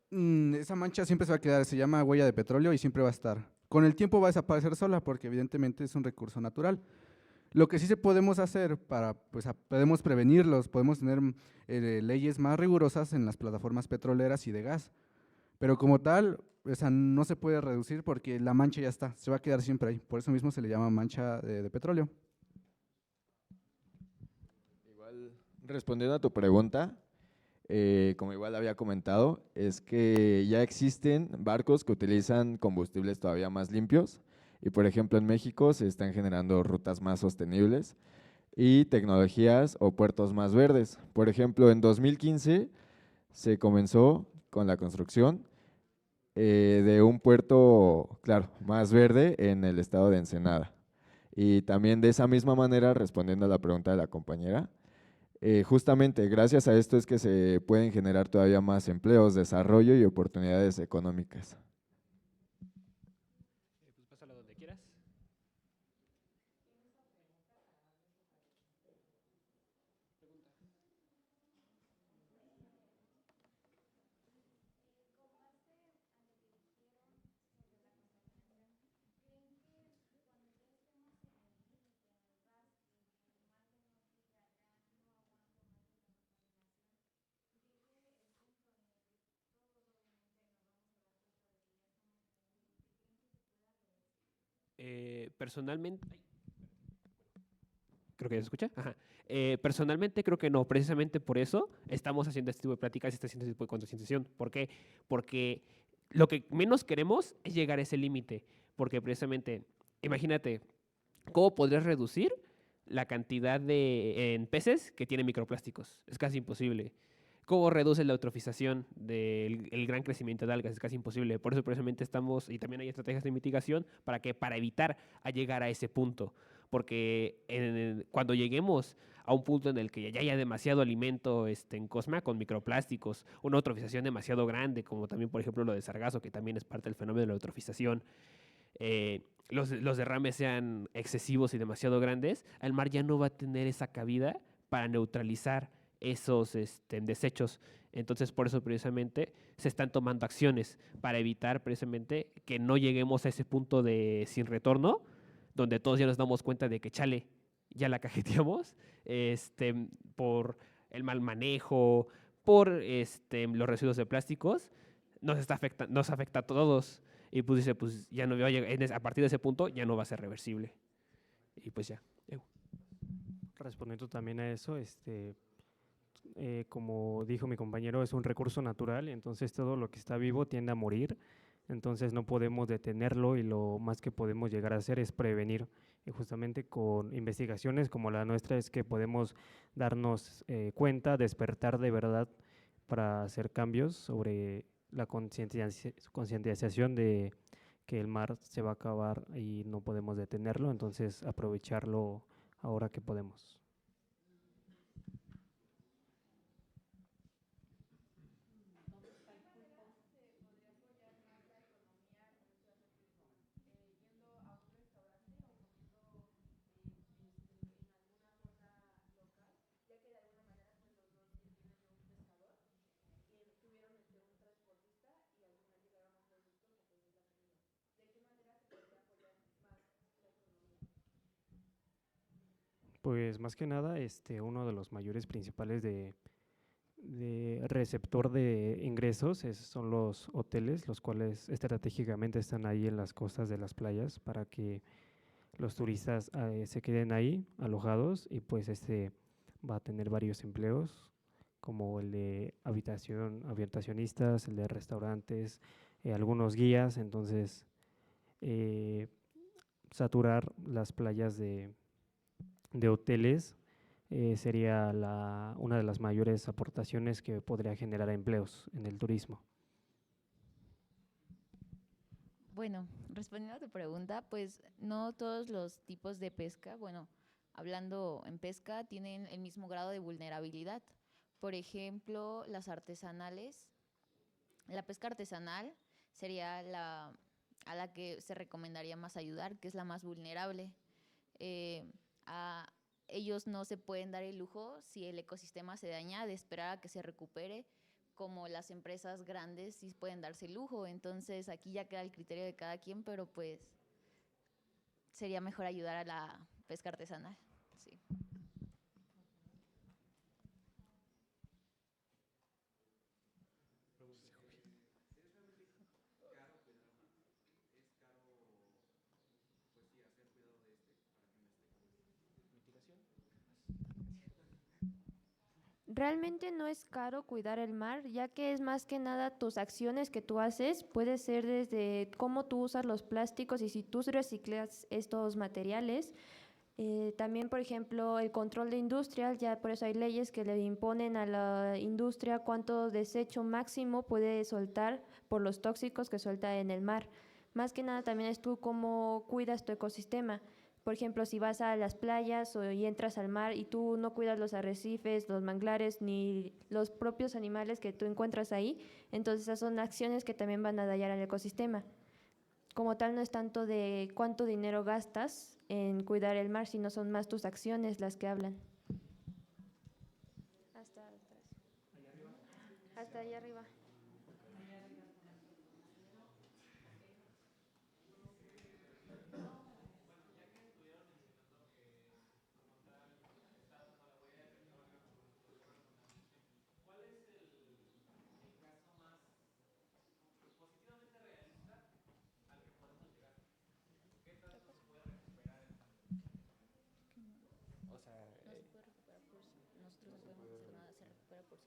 esa mancha siempre se va a quedar, se llama huella de petróleo y siempre va a estar. Con el tiempo va a desaparecer sola porque evidentemente es un recurso natural. Lo que sí se podemos hacer pues podemos prevenirlos, podemos tener leyes más rigurosas en las plataformas petroleras y de gas. Pero como tal, esa no se puede reducir porque la mancha ya está, se va a quedar siempre ahí. Por eso mismo se le llama mancha de petróleo. Igual, respondiendo a tu pregunta, como igual había comentado, es que ya existen barcos que utilizan combustibles todavía más limpios y, por ejemplo, en México se están generando rutas más sostenibles y tecnologías o puertos más verdes. Por ejemplo, en 2015 se comenzó con la construcción de un puerto, claro, más verde en el estado de Ensenada. Y también de esa misma manera, respondiendo a la pregunta de la compañera, justamente gracias a esto es que se pueden generar todavía más empleos, desarrollo y oportunidades económicas. Pues pásala donde quieras. Personalmente, creo que ya se escucha. Ajá. Personalmente creo que no, precisamente por eso estamos haciendo este tipo de pláticas y está haciendo este tipo de concientización. ¿Por qué? Porque lo que menos queremos es llegar a ese límite, porque precisamente, imagínate, ¿cómo podrías reducir la cantidad en peces que tienen microplásticos? Es casi imposible. ¿Cómo reduces la eutrofización del el gran crecimiento de algas? Es casi imposible. Por eso precisamente estamos, y también hay estrategias de mitigación para evitar a llegar a ese punto. Porque cuando lleguemos a un punto en el que ya haya demasiado alimento en Cosma con microplásticos, una eutrofización demasiado grande, como también, por ejemplo, lo de sargazo, que también es parte del fenómeno de la eutrofización, los derrames sean excesivos y demasiado grandes, el mar ya no va a tener esa cabida para neutralizar esos desechos. Entonces, por eso precisamente se están tomando acciones para evitar precisamente que no lleguemos a ese punto de sin retorno, donde todos ya nos damos cuenta de que, chale, ya la cajeteamos, por el mal manejo, por los residuos de plásticos, nos afecta a todos. Y pues dice, pues ya no va a llegar, a partir de ese punto ya no va a ser reversible. Y pues ya. Respondiendo también a eso, como dijo mi compañero, es un recurso natural, entonces todo lo que está vivo tiende a morir, entonces no podemos detenerlo y lo más que podemos llegar a hacer es prevenir. Y justamente con investigaciones como la nuestra es que podemos darnos cuenta, despertar de verdad para hacer cambios sobre la concientización de que el mar se va a acabar y no podemos detenerlo, entonces aprovecharlo ahora que podemos. Pues más que nada, uno de los mayores principales de receptor de ingresos son los hoteles, los cuales estratégicamente están ahí en las costas de las playas para que los turistas se queden ahí alojados y pues va a tener varios empleos como el de habitacionistas, el de restaurantes, algunos guías, entonces saturar las playas de hoteles sería una de las mayores aportaciones que podría generar empleos en el turismo. Bueno, respondiendo a tu pregunta, pues no todos los tipos de pesca, bueno, hablando en pesca, tienen el mismo grado de vulnerabilidad. Por ejemplo, las artesanales, la pesca artesanal sería a la que se recomendaría más ayudar, que es la más vulnerable. Ellos no se pueden dar el lujo, si el ecosistema se daña, de esperar a que se recupere, como las empresas grandes sí pueden darse el lujo. Entonces aquí ya queda el criterio de cada quien, pero pues sería mejor ayudar a la pesca artesanal. Sí. Realmente no es caro cuidar el mar, ya que es más que nada tus acciones que tú haces. Puede ser desde cómo tú usas los plásticos y si tú reciclas estos materiales. También, por ejemplo, el control de industria, ya por eso hay leyes que le imponen a la industria cuánto desecho máximo puede soltar por los tóxicos que suelta en el mar. Más que nada también es tú cómo cuidas tu ecosistema. Por ejemplo, si vas a las playas y entras al mar y tú no cuidas los arrecifes, los manglares, ni los propios animales que tú encuentras ahí, entonces esas son acciones que también van a dañar al ecosistema. Como tal, no es tanto de cuánto dinero gastas en cuidar el mar, sino son más tus acciones las que hablan. Hasta atrás. Hasta allá arriba.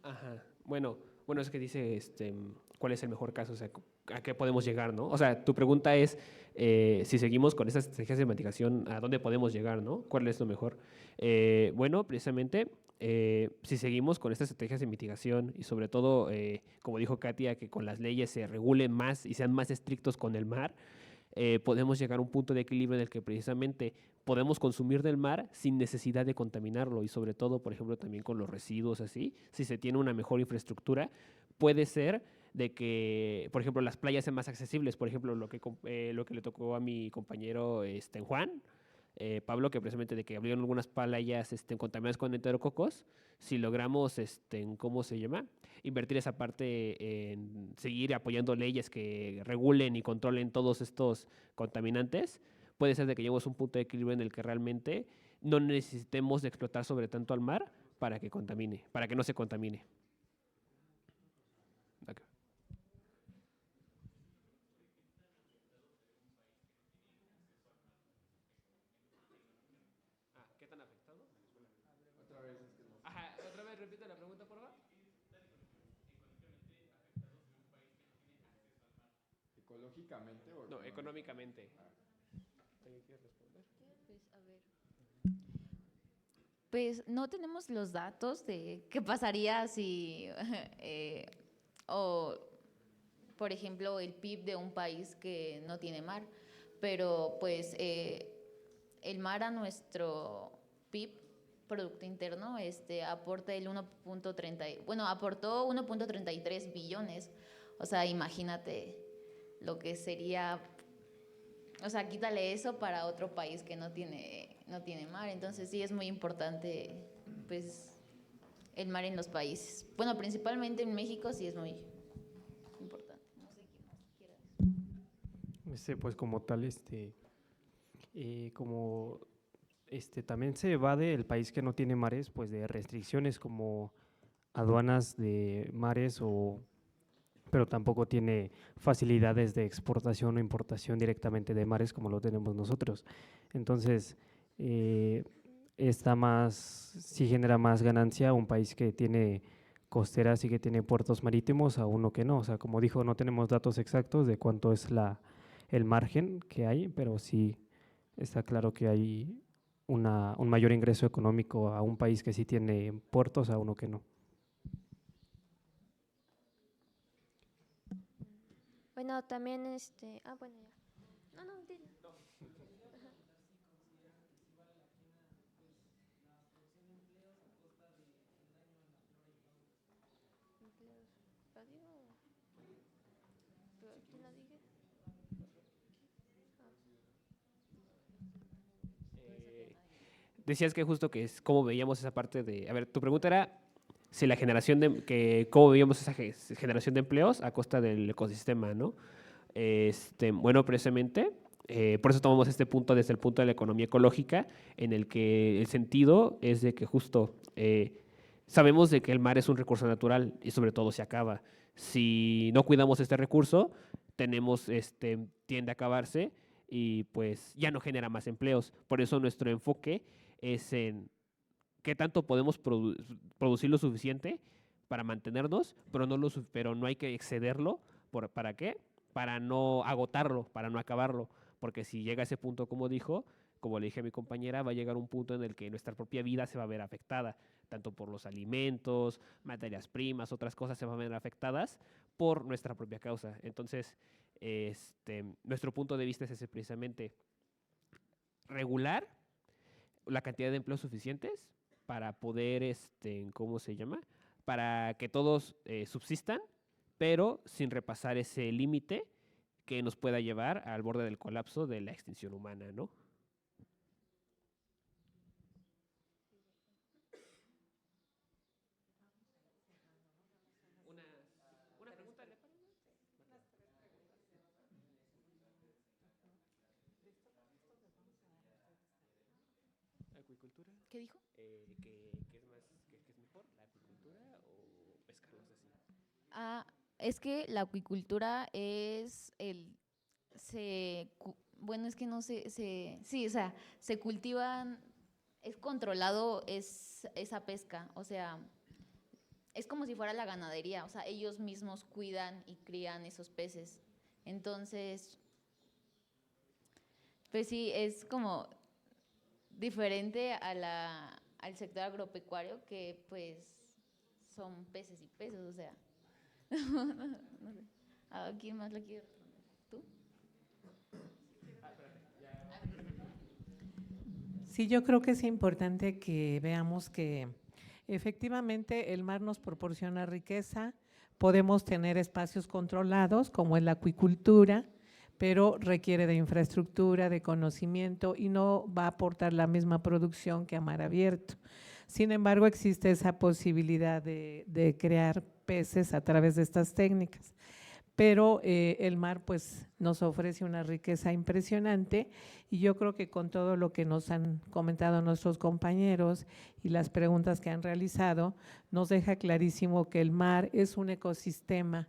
Ajá. Bueno, es que dice, ¿cuál es el mejor caso? O sea, ¿a qué podemos llegar, no? O sea, tu pregunta es, si seguimos con estas estrategias de mitigación, ¿a dónde podemos llegar, no? ¿Cuál es lo mejor? Bueno, precisamente, si seguimos con estas estrategias de mitigación y sobre todo, como dijo Katia, que con las leyes se regulen más y sean más estrictos con el mar, podemos llegar a un punto de equilibrio en el que precisamente podemos consumir del mar sin necesidad de contaminarlo y sobre todo, por ejemplo, también con los residuos así, si se tiene una mejor infraestructura, puede ser de que, por ejemplo, las playas sean más accesibles, por ejemplo, lo que le tocó a mi compañero Juan, Pablo, que precisamente de que abrieron algunas playas contaminadas con enterococos, si logramos, ¿cómo se llama? Invertir esa parte en seguir apoyando leyes que regulen y controlen todos estos contaminantes, puede ser de que lleguemos a un punto de equilibrio en el que realmente no necesitemos de explotar sobre tanto al mar para que contamine, para que no se contamine. Okay. ¿Qué tan afectado? Otra vez es que no. Ajá, otra vez repite la pregunta, por favor. ¿Ecológicamente o No, económicamente. Pues, a ver. Pues no tenemos los datos de qué pasaría si, o por ejemplo, el PIB de un país que no tiene mar, pero pues el mar a nuestro PIB, Producto Interno, aporta el 1.30, bueno, aportó 1.33 billones, o sea, imagínate lo que sería, o sea, quítale eso para otro país que no tiene mar, entonces sí es muy importante, pues, el mar en los países. Bueno, principalmente en México sí es muy importante. No sé quién más quiera decir. Pues como tal, como también se evade el país que no tiene mares, pues de restricciones como aduanas de mares pero tampoco tiene facilidades de exportación o importación directamente de mares como lo tenemos nosotros. Entonces, sí genera más ganancia un país que tiene costeras y que tiene puertos marítimos a uno que no. O sea, como dijo, no tenemos datos exactos de cuánto es el margen que hay, pero sí está claro que hay un mayor ingreso económico a un país que sí tiene puertos a uno que no. Bueno, también bueno, ya. No, dile. Decías que justo que es cómo veíamos esa parte de… A ver, tu pregunta era si la generación cómo veíamos esa generación de empleos a costa del ecosistema, ¿no? Bueno, precisamente, por eso tomamos este punto desde el punto de la economía ecológica, en el que el sentido es de que justo sabemos de que el mar es un recurso natural y sobre todo se acaba. Si no cuidamos este recurso, tiende a acabarse y pues ya no genera más empleos. Por eso nuestro enfoque es en qué tanto podemos producir lo suficiente para mantenernos, pero no hay que excederlo. ¿Para qué? Para no agotarlo, para no acabarlo. Porque si llega a ese punto, como le dije a mi compañera, va a llegar un punto en el que nuestra propia vida se va a ver afectada, tanto por los alimentos, materias primas, otras cosas se van a ver afectadas por nuestra propia causa. Entonces, nuestro punto de vista es ese precisamente, regular la cantidad de empleos suficientes para poder, ¿cómo se llama? Para que todos subsistan, pero sin repasar ese límite que nos pueda llevar al borde del colapso de la extinción humana, ¿no? Una pregunta, ¿le parece? ¿Acuicultura? ¿Qué dijo? ¿Qué es mejor, la acuicultura o pescar? No sé si. Es que la acuicultura bueno, es que no sé, sí, o sea, se cultivan, es controlado esa pesca, o sea, es como si fuera la ganadería, o sea, ellos mismos cuidan y crían esos peces. Entonces, pues sí, es como diferente al sector agropecuario, que pues son peces y peces, o sea. No sé. ¿A quién más le quiere responder? ¿Tú? Sí, yo creo que es importante que veamos que efectivamente el mar nos proporciona riqueza, podemos tener espacios controlados como es la acuicultura, pero requiere de infraestructura, de conocimiento y no va a aportar la misma producción que a mar abierto. Sin embargo, existe esa posibilidad de crear peces a través de estas técnicas. Pero el mar pues nos ofrece una riqueza impresionante y yo creo que con todo lo que nos han comentado nuestros compañeros y las preguntas que han realizado, nos deja clarísimo que el mar es un ecosistema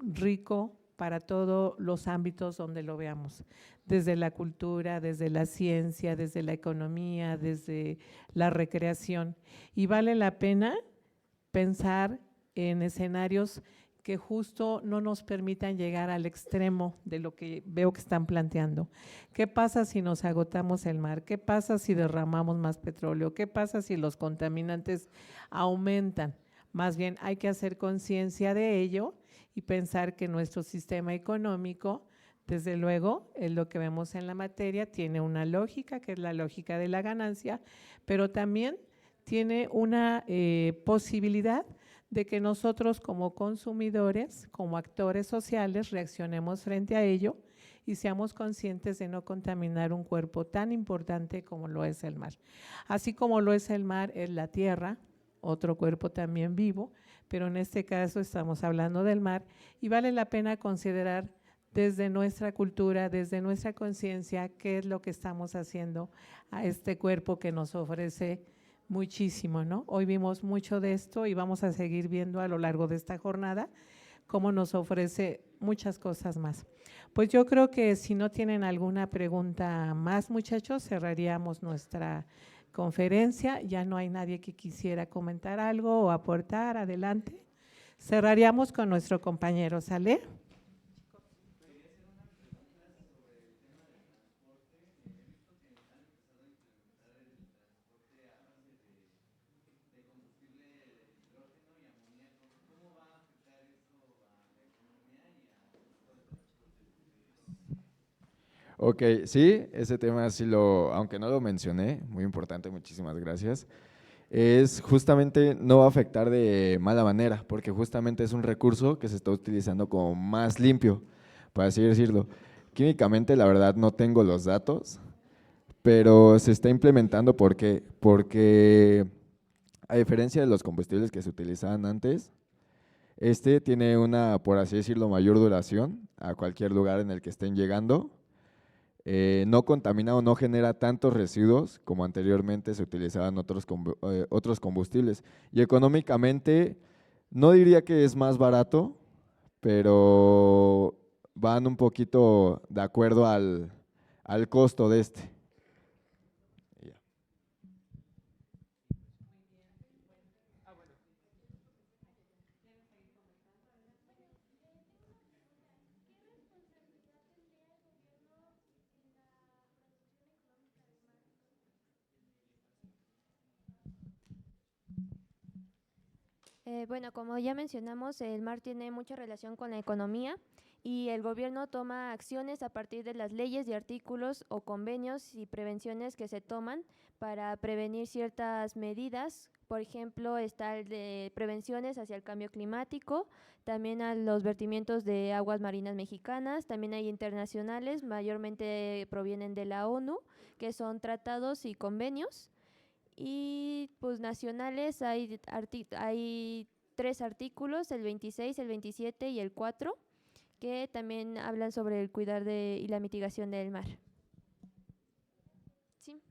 rico para todos los ámbitos donde lo veamos, desde la cultura, desde la ciencia, desde la economía, desde la recreación. Y vale la pena pensar en escenarios que justo no nos permitan llegar al extremo de lo que veo que están planteando. ¿Qué pasa si nos agotamos el mar? ¿Qué pasa si derramamos más petróleo? ¿Qué pasa si los contaminantes aumentan? Más bien hay que hacer conciencia de ello y pensar que nuestro sistema económico, desde luego, es lo que vemos en la materia, tiene una lógica, que es la lógica de la ganancia, pero también tiene una posibilidad de que nosotros como consumidores, como actores sociales, reaccionemos frente a ello y seamos conscientes de no contaminar un cuerpo tan importante como lo es el mar. Así como lo es el mar, es la tierra, otro cuerpo también vivo, pero en este caso estamos hablando del mar y vale la pena considerar desde nuestra cultura, desde nuestra conciencia, qué es lo que estamos haciendo a este cuerpo que nos ofrece muchísimo, ¿no? Hoy vimos mucho de esto y vamos a seguir viendo a lo largo de esta jornada cómo nos ofrece muchas cosas más. Pues yo creo que si no tienen alguna pregunta más, muchachos, cerraríamos nuestra conferencia. Ya no hay nadie que quisiera comentar algo o aportar, adelante. Cerraríamos con nuestro compañero, ¿sale? Ok, sí, ese tema sí aunque no lo mencioné, muy importante, muchísimas gracias, es justamente no va a afectar de mala manera, porque justamente es un recurso que se está utilizando como más limpio, por así decirlo. Químicamente, la verdad, no tengo los datos, pero se está implementando, ¿por qué? Porque a diferencia de los combustibles que se utilizaban antes, este tiene una, por así decirlo, mayor duración a cualquier lugar en el que estén llegando. No contamina o no genera tantos residuos como anteriormente se utilizaban otros combustibles. Y económicamente, no diría que es más barato, pero van un poquito de acuerdo al costo de este. Bueno, como ya mencionamos, el mar tiene mucha relación con la economía y el gobierno toma acciones a partir de las leyes y artículos o convenios y prevenciones que se toman para prevenir ciertas medidas. Por ejemplo, está el de prevenciones hacia el cambio climático, también a los vertimientos de aguas marinas mexicanas, también hay internacionales, mayormente provienen de la ONU, que son tratados y convenios. Y pues nacionales hay 3 artículos, el 26, el 27 y el 4, que también hablan sobre el cuidar y la mitigación del mar. Sí.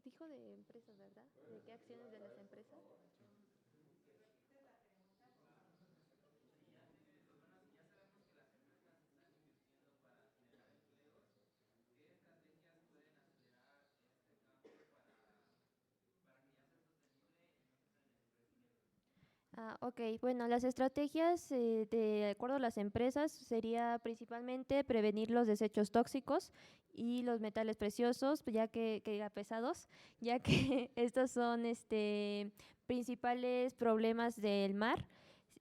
Dijo de empresas, ¿verdad? ¿De qué acciones de las empresas? Ok, bueno, las estrategias de acuerdo a las empresas sería principalmente prevenir los desechos tóxicos y los metales preciosos, ya que pesados, ya que estos son principales problemas del mar.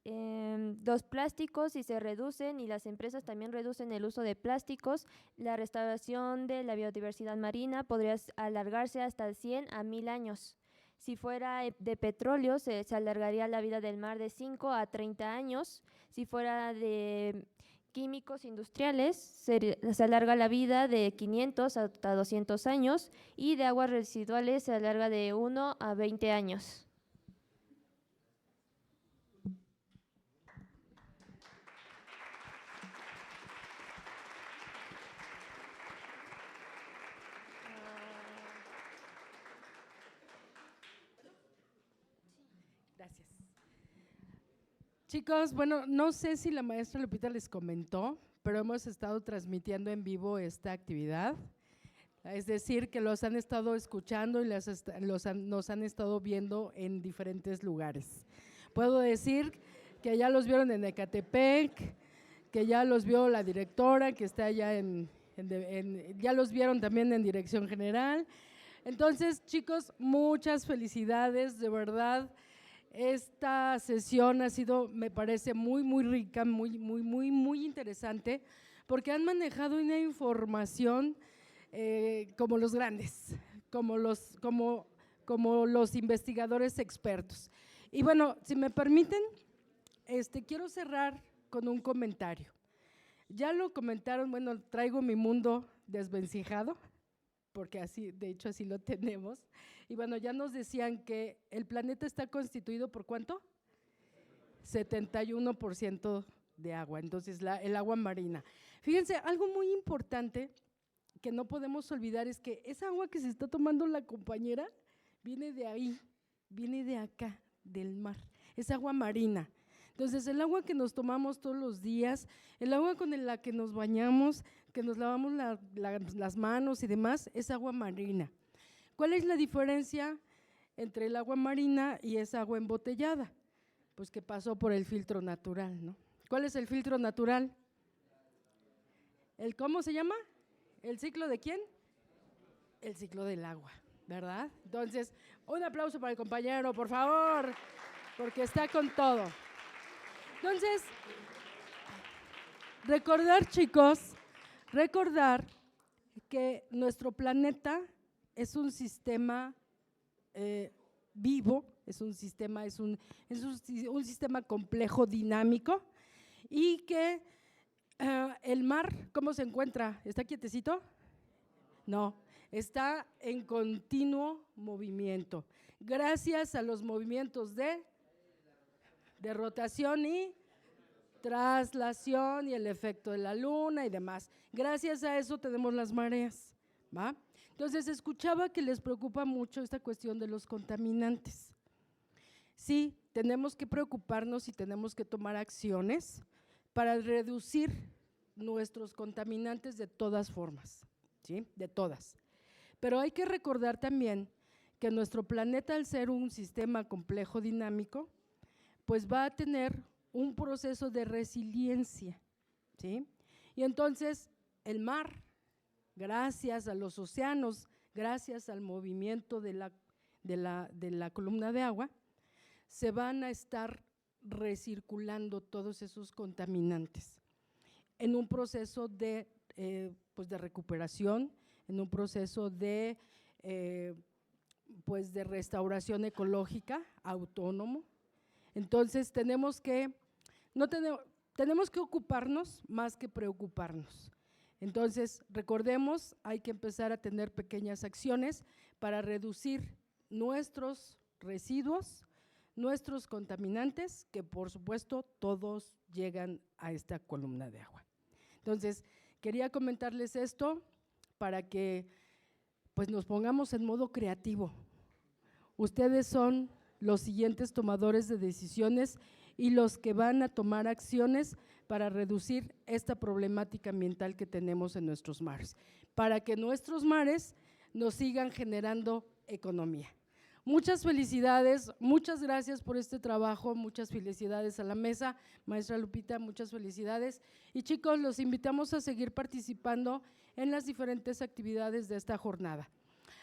Los plásticos, si se reducen y las empresas también reducen el uso de plásticos, la restauración de la biodiversidad marina podría alargarse hasta 100 a 1000 años. Si fuera de petróleo, se alargaría la vida del mar de 5 a 30 años. Si fuera de químicos industriales, se alarga la vida de 500 hasta 200 años. Y de aguas residuales se alarga de 1 a 20 años. Gracias. Chicos, bueno, no sé si la maestra Lupita les comentó, pero hemos estado transmitiendo en vivo esta actividad. es decir, que los han estado escuchando y nos han estado viendo en diferentes lugares. Puedo decir que ya los vieron en Ecatepec, que ya los vio la directora, que está allá ya los vieron también en Dirección General. Entonces, chicos, muchas felicidades, de verdad. Esta sesión ha sido, me parece, muy, muy rica, muy interesante, porque han manejado una información como los grandes, como los investigadores expertos. Y bueno, si me permiten, quiero cerrar con un comentario. Ya lo comentaron, bueno, traigo mi mundo desvencijado, porque así, de hecho, así lo tenemos. Y bueno, ya nos decían que el planeta está constituido ¿por cuánto? 71% de agua, entonces el agua marina. Fíjense, algo muy importante que no podemos olvidar es que esa agua que se está tomando la compañera viene de ahí, viene de acá, del mar, es agua marina. Entonces, el agua que nos tomamos todos los días, el agua con la que nos bañamos, que nos lavamos las manos y demás, es agua marina. ¿Cuál es la diferencia entre el agua marina y esa agua embotellada? Pues que pasó por el filtro natural, ¿no? ¿Cuál es el filtro natural? ¿Cómo se llama? ¿El ciclo de quién? El ciclo del agua, ¿verdad? Entonces, un aplauso para el compañero, por favor, porque está con todo. Entonces, recordar, chicos, que nuestro planeta es un sistema vivo, es un sistema complejo, dinámico, y que el mar, ¿cómo se encuentra? ¿Está quietecito? No, está en continuo movimiento, gracias a los movimientos de rotación y traslación y el efecto de la luna y demás. Gracias a eso tenemos las mareas, ¿va? Entonces, escuchaba que les preocupa mucho esta cuestión de los contaminantes. Sí, tenemos que preocuparnos y tenemos que tomar acciones para reducir nuestros contaminantes de todas formas, ¿sí? De todas. Pero hay que recordar también que nuestro planeta, al ser un sistema complejo dinámico, pues va a tener un proceso de resiliencia, ¿sí? Y entonces el mar, gracias a los océanos, gracias al movimiento de la columna de agua, se van a estar recirculando todos esos contaminantes en un proceso de recuperación, en un proceso de restauración ecológica autónomo. Entonces, tenemos que ocuparnos más que preocuparnos. Entonces, recordemos, hay que empezar a tener pequeñas acciones para reducir nuestros residuos, nuestros contaminantes, que por supuesto todos llegan a esta columna de agua. Entonces, quería comentarles esto para que pues nos pongamos en modo creativo. Ustedes son los siguientes tomadores de decisiones y los que van a tomar acciones para reducir esta problemática ambiental que tenemos en nuestros mares, para que nuestros mares nos sigan generando economía. Muchas felicidades, muchas gracias por este trabajo, muchas felicidades a la mesa, maestra Lupita, muchas felicidades. Y chicos, los invitamos a seguir participando en las diferentes actividades de esta jornada.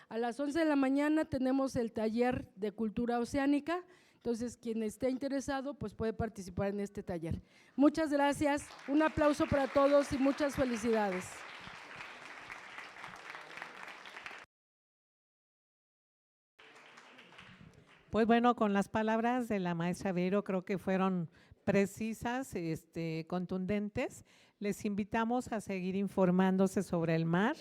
A las 11 de la mañana tenemos el taller de cultura oceánica, entonces quien esté interesado pues puede participar en este taller. Muchas gracias, un aplauso para todos y muchas felicidades. Pues bueno, con las palabras de la maestra Vero creo que fueron precisas, contundentes. Les invitamos a seguir informándose sobre el mar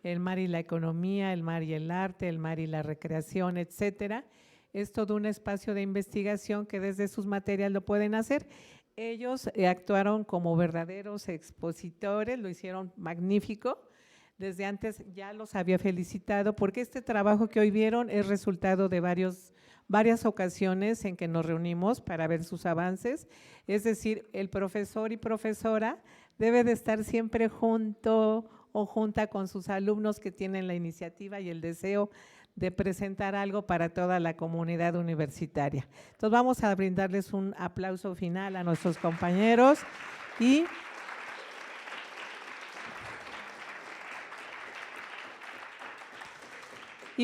y la economía, el mar y el arte, el mar y la recreación, etcétera. Es todo un espacio de investigación que desde sus materias lo pueden hacer. Ellos actuaron como verdaderos expositores, lo hicieron magnífico. Desde antes ya los había felicitado porque este trabajo que hoy vieron es resultado de varias ocasiones en que nos reunimos para ver sus avances. Es decir, el profesor y profesora debe de estar siempre junto o junta con sus alumnos que tienen la iniciativa y el deseo de presentar algo para toda la comunidad universitaria. Entonces vamos a brindarles un aplauso final a nuestros compañeros y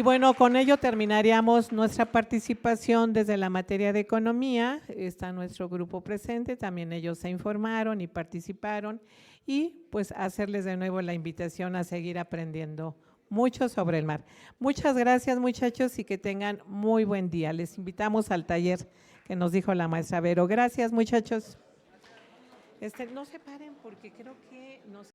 bueno, con ello terminaríamos nuestra participación desde la materia de economía. Está nuestro grupo presente, también ellos se informaron y participaron, y pues hacerles de nuevo la invitación a seguir aprendiendo mucho sobre el mar. Muchas gracias, muchachos, y que tengan muy buen día. Les invitamos al taller que nos dijo la maestra Vero. Gracias, muchachos. No se paren porque creo que nos